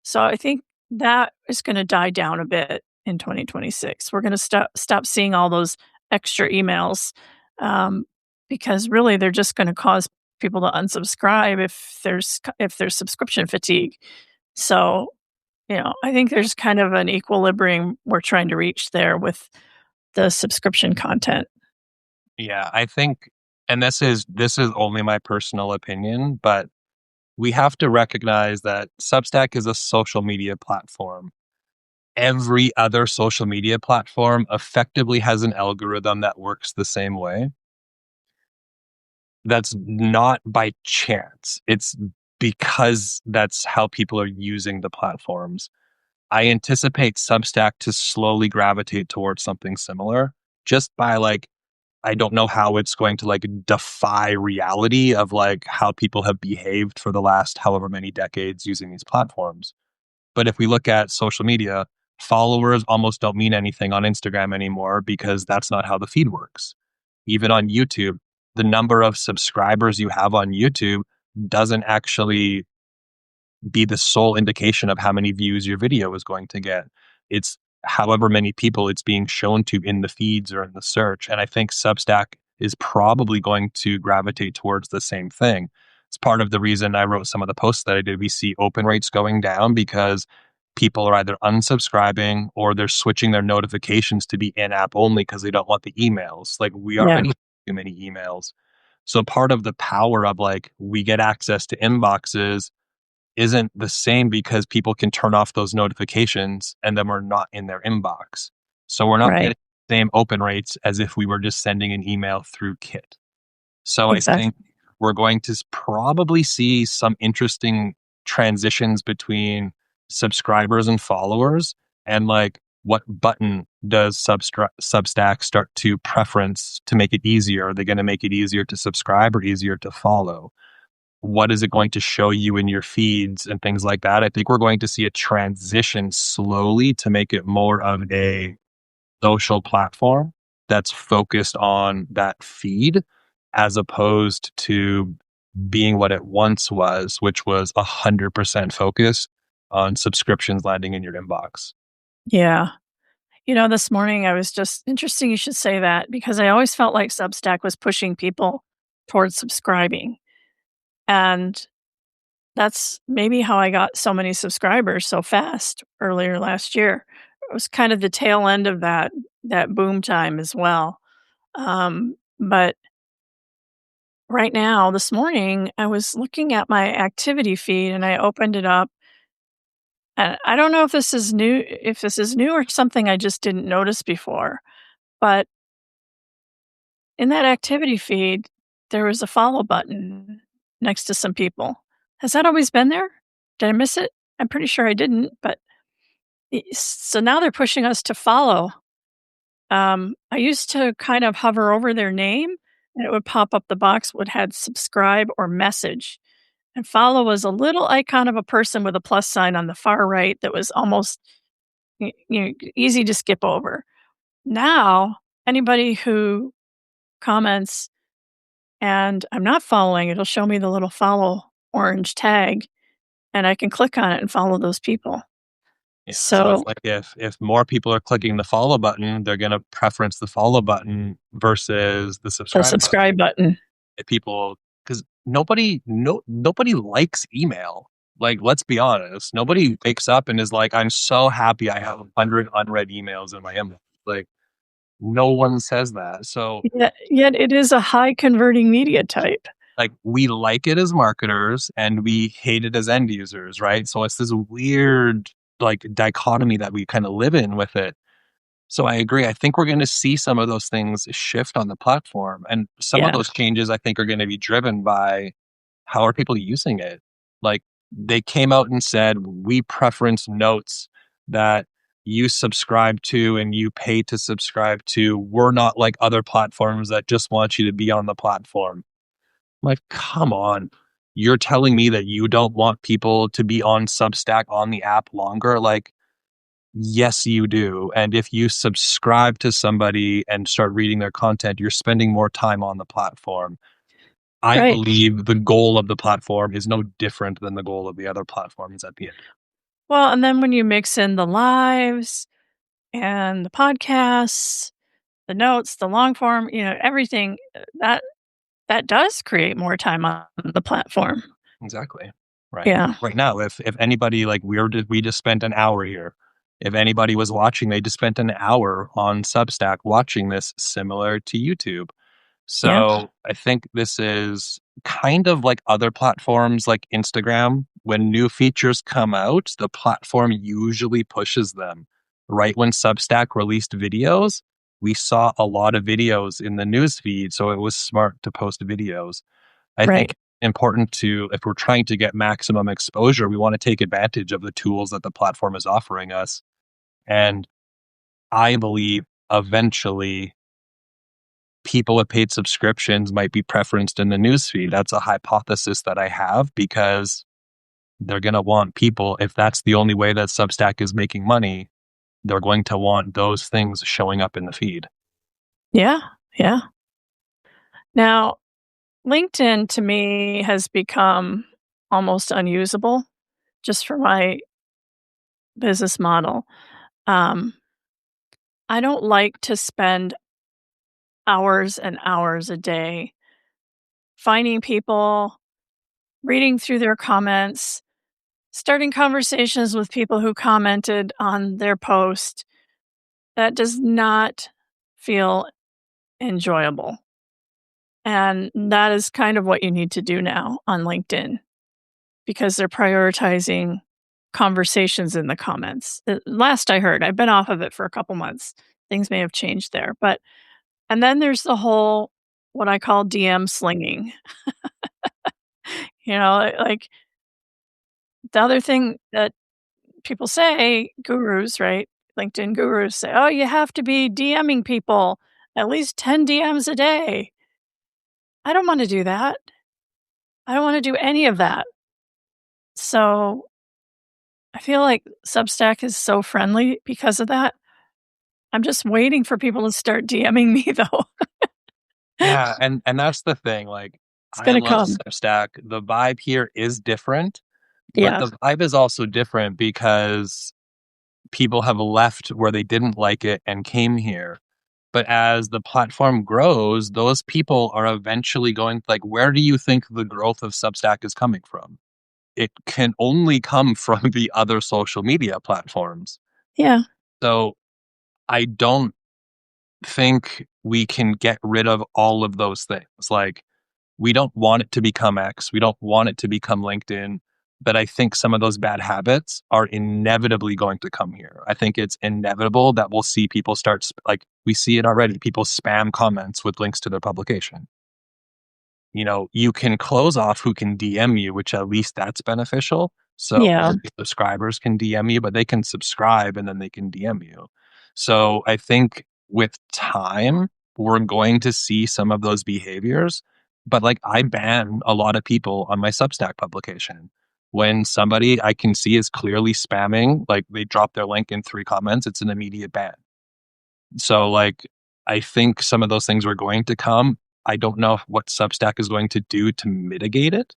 So I think that is gonna die down a bit in 2026. We're gonna stop seeing all those extra emails, um, because really they're just gonna cause people to unsubscribe if there's subscription fatigue. So, I think there's kind of an equilibrium we're trying to reach there with the subscription content. Yeah, I think, and this is only my personal opinion, but we have to recognize that Substack is a social media platform. Every other social media platform effectively has an algorithm that works the same way. That's not by chance. It's because that's how people are using the platforms. I anticipate Substack to slowly gravitate towards something similar, just by like, I don't know how it's going to like defy reality of like how people have behaved for the last however many decades using these platforms. But if we look at social media, followers almost don't mean anything on Instagram anymore because that's not how the feed works. Even on YouTube, the number of subscribers you have on YouTube doesn't actually be the sole indication of how many views your video is going to get. It's however many people it's being shown to in the feeds or in the search. And I think Substack is probably going to gravitate towards the same thing. It's part of the reason I wrote some of the posts that I did. We see open rates going down because people are either unsubscribing or they're switching their notifications to be in-app only because they don't want the emails. Like we Yeah, already have too many emails. So part of the power of like we get access to inboxes isn't the same because people can turn off those notifications and then we're not in their inbox. So we're not right. getting same open rates as if we were just sending an email through Kit. So I think Exactly. we're going to probably see some interesting transitions between subscribers and followers, and like what button does Substack start to preference to make it easier? Are they going to make it easier to subscribe or easier to follow? What is it going to show you in your feeds and things like that? I think we're going to see a transition slowly to make it more of a social platform that's focused on that feed as opposed to being what it once was, which was 100% focused on subscriptions landing in your inbox. Yeah. This morning I was just interesting you should say that because I always felt like Substack was pushing people towards subscribing. And that's maybe how I got so many subscribers so fast earlier last year. It was kind of the tail end of that boom time as well. But right now, this morning, I was looking at my activity feed and I opened it up. And I don't know if this is new or something I just didn't notice before. But in that activity feed, there was a follow button next to some people. Has that always been there? Did I miss it? I'm pretty sure I didn't, but so now they're pushing us to follow. I used to kind of hover over their name and it would pop up the box would had subscribe or message. And follow was a little icon of a person with a plus sign on the far right that was almost easy to skip over. Now, anybody who comments and I'm not following, it'll show me the little follow orange tag and I can click on it and follow those people. Yeah, so it's So like if more people are clicking the follow button, they're going to preference the follow button versus the the subscribe button. subscribe button. If people, because nobody likes email. Like, let's be honest, nobody wakes up and is like, "I'm so happy I have 100 unread emails in my inbox." Like, no one says that. So Yet it is a high converting media type. like we like it as marketers and we hate it as end users, right? So it's this weird like dichotomy that we kind of live in with it. So I agree. I think we're going to see some of those things shift on the platform, and some of Yeah, those changes I think are going to be driven by how are people using it. Like they came out and said we preference notes that you subscribe to and you pay to subscribe to. We're not like other platforms that just want you to be on the platform. Like, come on. You're telling me that you don't want people to be on Substack on the app longer? Like, yes, you do. And if you subscribe to somebody and start reading their content, you're spending more time on the platform. I right. believe the goal of the platform is no different than the goal of the other platforms at the end. Well, and then when you mix in the lives and the podcasts, the notes, the long form, everything that does create more time on the platform. Exactly. Right. Yeah. Right now, if anybody like we just spent an hour here. If anybody was watching, they just spent an hour on Substack watching this, similar to YouTube. Yeah. So I think this is kind of like other platforms like Instagram. When new features come out, the platform usually pushes them. Right when Substack released videos, we saw a lot of videos in the news feed. So it was smart to post videos. I Right. think important to, if we're trying to get maximum exposure, we want to take advantage of the tools that the platform is offering us. And I believe eventually people with paid subscriptions might be preferenced in the newsfeed. That's a hypothesis that I have because they're going to want people, if that's the only way that Substack is making money, they're going to want those things showing up in the feed. Yeah. Yeah. Now, LinkedIn to me has become almost unusable just for my business model. Um, I don't like to spend hours and hours a day finding people, reading through their comments, starting conversations with people who commented on their post. That does not feel enjoyable. And that is kind of what you need to do now on LinkedIn because they're prioritizing conversations in the comments. Last I heard, I've been off of it for a couple months. things may have changed there, but and then there's the whole what I call DM slinging. Like, the other thing that people say, gurus, right? LinkedIn gurus say, "Oh, you have to be DMing people at least 10 DMs a day." I don't wanna do that. I don't wanna do any of that. So, I feel like Substack is so friendly because of that. I'm just waiting for people to start DMing me, though. Yeah, and that's the thing, like, It's I gonna love come. Substack. The vibe here is different, but Yeah. the vibe is also different because people have left where they didn't like it and came here. But as the platform grows, those people are eventually going like, where do you think the growth of Substack is coming from? It can only come from the other social media platforms. Yeah. So I don't think we can get rid of all of those things. Like, we don't want it to become X. We don't want it to become LinkedIn. But I think some of those bad habits are inevitably going to come here. I think it's inevitable that we'll see people start, like, we see it already. People spam comments with links to their publication. You can close off who can DM you, which at least that's beneficial. So Yeah. subscribers can DM you, but they can subscribe and then they can DM you. So I think with time, we're going to see some of those behaviors. But like, I ban a lot of people on my Substack publication. When somebody I can see is clearly spamming, like they drop their link in 3 comments, it's an immediate ban. So, like, I think some of those things are going to come. I don't know what Substack is going to do to mitigate it.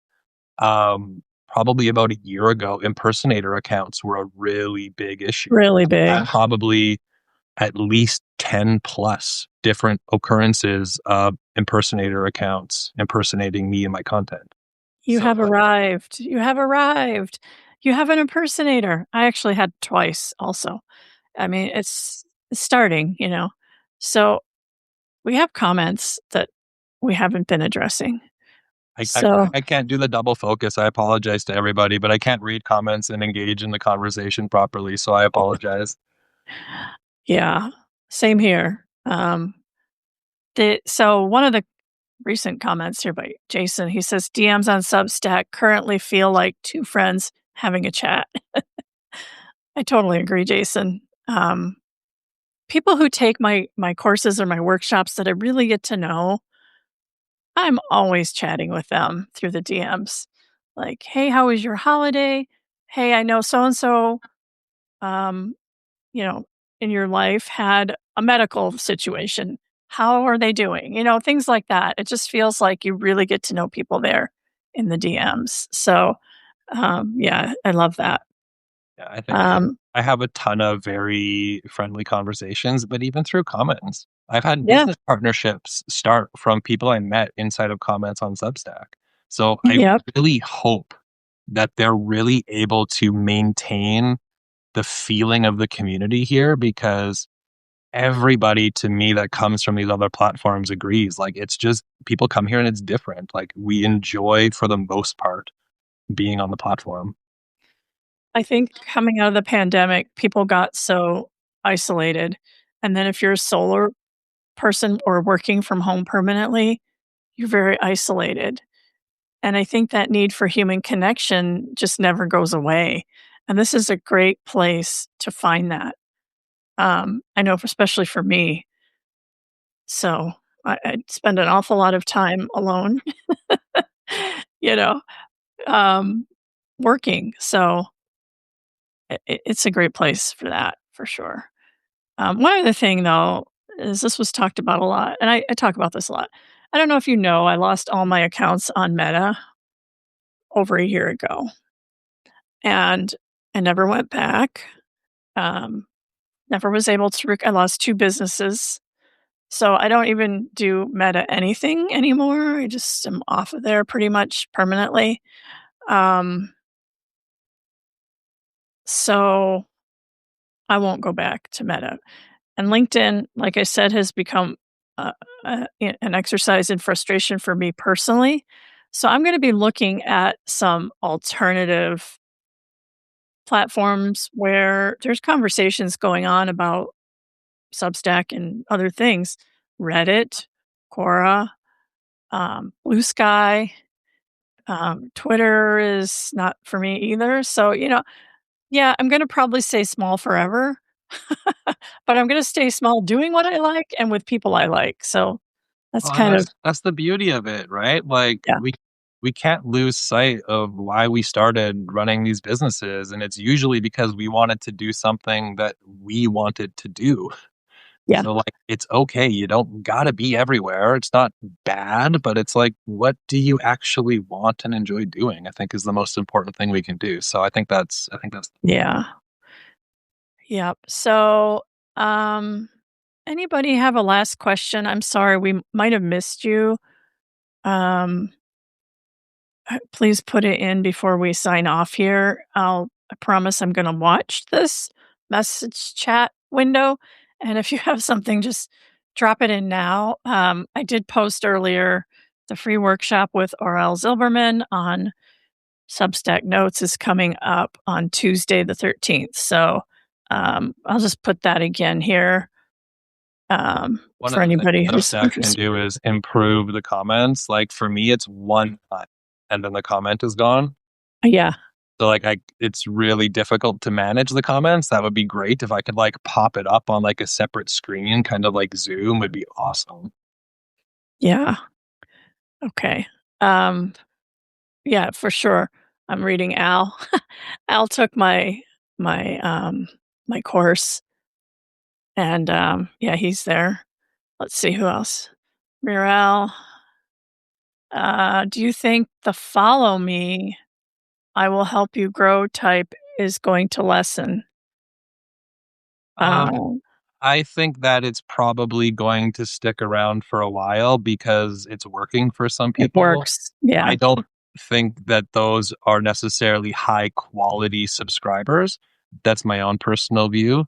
Probably about a year ago, impersonator accounts were a really big issue. Really I big. had probably at least 10 plus different occurrences of impersonator accounts impersonating me and my content. You So, have arrived. You have arrived. You have an impersonator. I actually had twice also. I mean, it's starting. So, we have comments that we haven't been addressing. So, I can't do the double focus. I apologize to everybody, but I can't read comments and engage in the conversation properly. So I apologize. yeah, same here. So one of the recent comments here by Jason, he says, "DMs on Substack currently feel like two friends having a chat." I totally agree, Jason. People who take my courses or my workshops that I really get to know, I'm always chatting with them through the DMs. Like, "Hey, how was your holiday? Hey, I know so and so, um, you know, in your life had a medical situation. How are they doing?" Things like that. It just feels like you really get to know people there in the DMs. So, yeah, I love that. Yeah, I think Um, I have a ton of very friendly conversations, but even through comments, I've had yeah, business partnerships start from people I met inside of comments on Substack. So I yep. really hope that they're really able to maintain the feeling of the community here because everybody to me that comes from these other platforms agrees. Like, it's just people come here and it's different. Like, we enjoy for the most part being on the platform. I think coming out of the pandemic, people got so isolated. And then if you're a solo person or working from home permanently, you're very isolated. And I think that need for human connection just never goes away. And this is a great place to find that. I know, especially for me. So I spend an awful lot of time alone, you know, um, working. So it's a great place for that for sure. One other thing, though, is this was talked about a lot, and I talk about this a lot. I don't know if you know, I lost all my accounts on Meta over a year ago, and I never went back. Um, Never was able to. I lost 2 businesses, so I don't even do Meta anything anymore. I just am off of there pretty much permanently. Um, so I won't go back to Meta. And LinkedIn, like I said, has become an exercise in frustration for me personally. So I'm going to be looking at some alternative platforms where there's conversations going on about Substack and other things. Reddit, Quora, Blue Sky, Twitter is not for me either. So, yeah, I'm gonna probably stay small forever, but I'm gonna stay small doing what I like and with people I like. So that's Well, and kind of that's the beauty of it, right? Like yeah, we can't lose sight of why we started running these businesses, and it's usually because we wanted to do something that we wanted to do. yeah, So like it's okay. You don't gotta be everywhere. It's not bad, but it's like what do you actually want and enjoy doing, I think is the most important thing we can do. So I think that's yeah, yep. So, um, anybody have a last question? I'm sorry, we might have missed you. Um, please put it in before we sign off here. I promise I'm gonna watch this message chat window, and if you have something, just drop it in now. I did post earlier the free workshop with Orel Zilberman on Substack Notes is coming up on Tuesday the 13th. So I'll just put that again here one for of the things anybody who's Substack can interested. do is improve the comments. Like for me, it's one time and then the comment is gone. Yeah, So like it's really difficult to manage the comments. That would be great if I could like pop it up on like a separate screen, kind of like Zoom would be awesome. yeah, okay. Um, yeah, for sure. I'm reading Al. Al took my my course, and yeah, he's there. Let's see who else. Mirel, do you think the follow me, I will help you grow type is going to lessen? Um, Uh, I think that it's probably going to stick around for a while because it's working for some it people. works. Yeah. I don't think that those are necessarily high quality subscribers. That's my own personal view.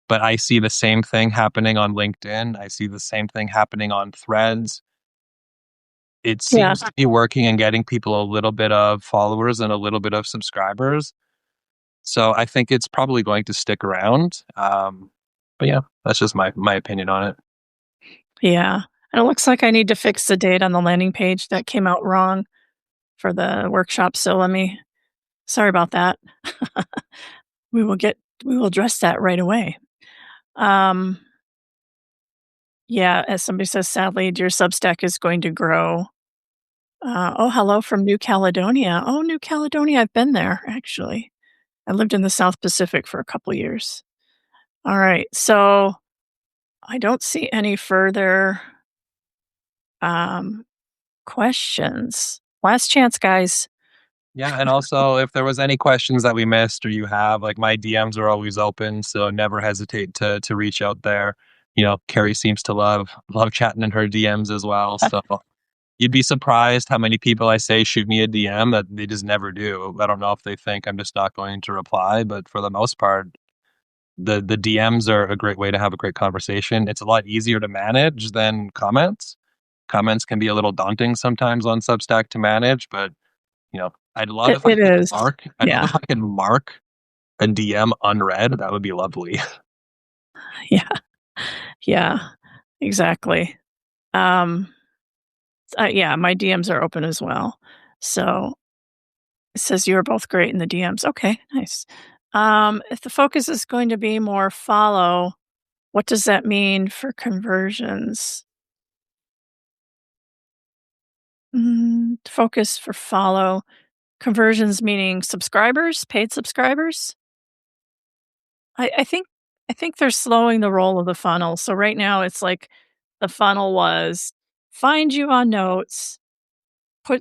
But I see the same thing happening on LinkedIn. I see the same thing happening on Threads. It Yeah. seems to be working and getting people a little bit of followers and a little bit of subscribers. So I think it's probably going to stick around. But yeah, that's just my opinion on it. Yeah. And it looks like I need to fix the date on the landing page that came out wrong for the workshop. So sorry about that. we will get, we will address that right away. Um, yeah. As somebody says, sadly, your Substack is going to grow. Oh, hello from New Caledonia. Oh, New Caledonia. I've been there actually. I lived in the South Pacific for a couple years. All right. So I don't see any further um, questions. Last chance, guys. Yeah, and also if there was any questions that we missed or you have, like my DMs are always open, so never hesitate to reach out there. Carrie seems to love chatting in her DMs as well. So you'd be surprised how many people I say shoot me a DM that they just never do. I don't know if they think I'm just not going to reply, but for the most part, the DMs are a great way to have a great conversation. It's a lot easier to manage than comments. Comments can be a little daunting sometimes on Substack to manage, but I'd love It, if I it could is. mark. I'd love Yeah. if I could mark a DM unread. That would be lovely. Yeah. Yeah. Exactly. Um, yeah, my DMs are open as well. So it says you're both great in the DMs. Okay, nice. If the focus is going to be more follow, what does that mean for conversions? Focus for follow. Conversions meaning subscribers, paid subscribers? I think they're slowing the roll of the funnel. So right now it's like the funnel was find you on notes,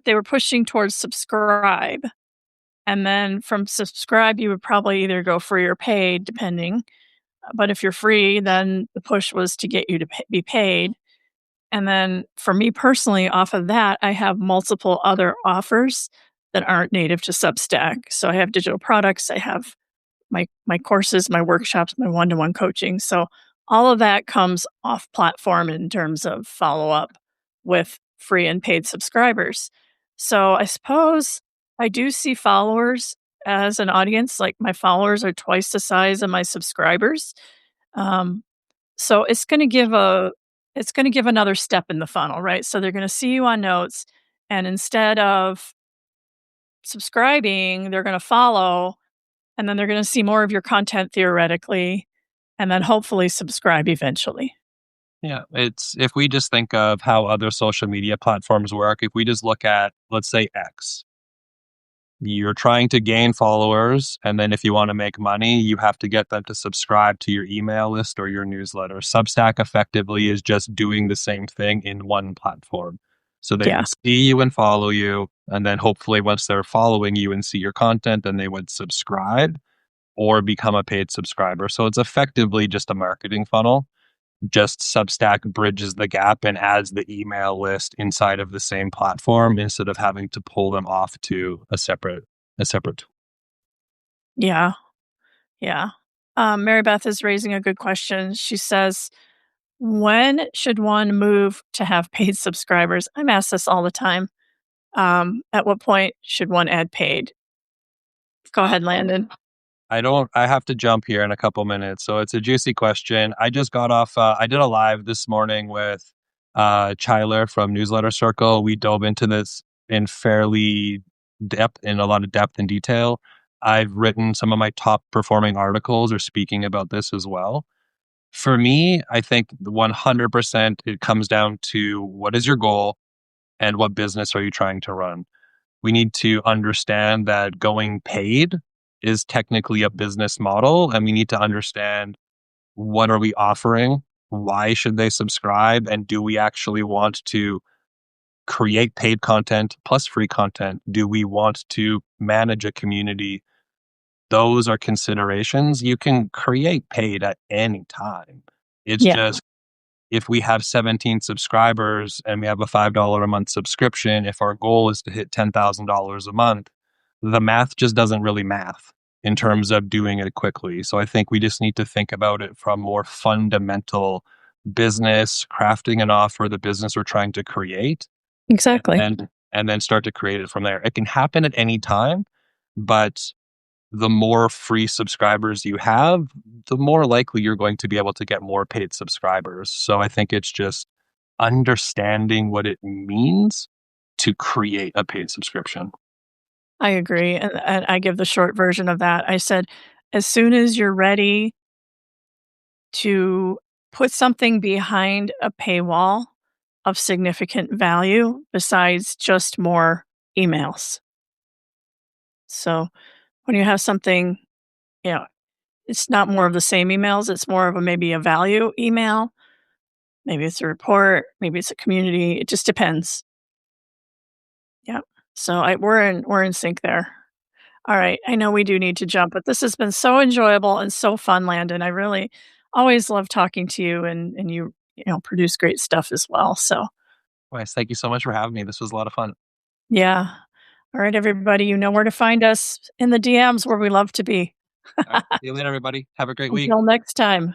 they were pushing towards subscribe. And then from subscribe, you would probably either go free or paid, depending. But if you're free, then the push was to get you to be paid. And then for me personally, off of that, I have multiple other offers that aren't native to Substack. So I have digital products, I have my courses, my workshops, my one-to-one coaching. So all of that comes off platform in terms of follow-up with free and paid subscribers. So I suppose I do see followers as an audience. Like my followers are twice the size of my subscribers. Um, So it's gonna give another step in the funnel, right? So they're gonna see you on Notes, and instead of subscribing, they're gonna follow, and then they're gonna see more of your content theoretically, and then hopefully subscribe eventually. Yeah, it's if we just think of how other social media platforms work, if we just look at, let's say, X, you're trying to gain followers, and then if you want to make money, you have to get them to subscribe to your email list or your newsletter. Substack effectively is just doing the same thing in one platform. So they Yeah. would see you and follow you, and then hopefully once they're following you and see your content, then they would subscribe or become a paid subscriber. So it's effectively just a marketing funnel. Just Substack bridges the gap and adds the email list inside of the same platform instead of having to pull them off to a separate tool. Yeah. Yeah. Mary Beth is raising a good question. She says, "When should one move to have paid subscribers?" I'm asked this all the time. At what point should one add paid? Go ahead, Landon. I have to jump here in a couple minutes, so it's a juicy question. I just got off, I did a live this morning with Chyler from Newsletter Circle. We dove into this in in a lot of depth and detail. I've written some of my top performing articles or speaking about this as well. For me, I think 100% it comes down to what is your goal and what business are you trying to run? We need to understand that going paid is technically a business model, and we need to understand what are we offering? Why should they subscribe? And do we actually want to create paid content plus free content? Do we want to manage a community? Those are considerations. You can create paid at any time. It's Yeah, just if we have 17 subscribers and we have a $5 a month subscription, if our goal is to hit $10,000 a month, the math just doesn't really math in terms of doing it quickly. So I think we just need to think about it from more fundamental business, crafting an offer, the business we're trying to create, exactly. and then start to create it from there. It can happen at any time, but the more free subscribers you have, the more likely you're going to be able to get more paid subscribers. So I think it's just understanding what it means to create a paid subscription. I agree, and I give the short version of that. I said, as soon as you're ready to put something behind a paywall of significant value besides just more emails. So when you have something, you know, it's not more of the same emails, it's more of a maybe a value email, maybe it's a report, maybe it's a community, it just depends. Yep. So we're in sync there. All right. I know we do need to jump, but this has been so enjoyable and so fun, Landon. I really always love talking to you, and you produce great stuff as well. So Wes, thank you so much for having me. This was a lot of fun. yeah. All right, everybody, you know where to find us in the DMs where we love to be. All right. See you later, everybody. Have a great week. Until next time.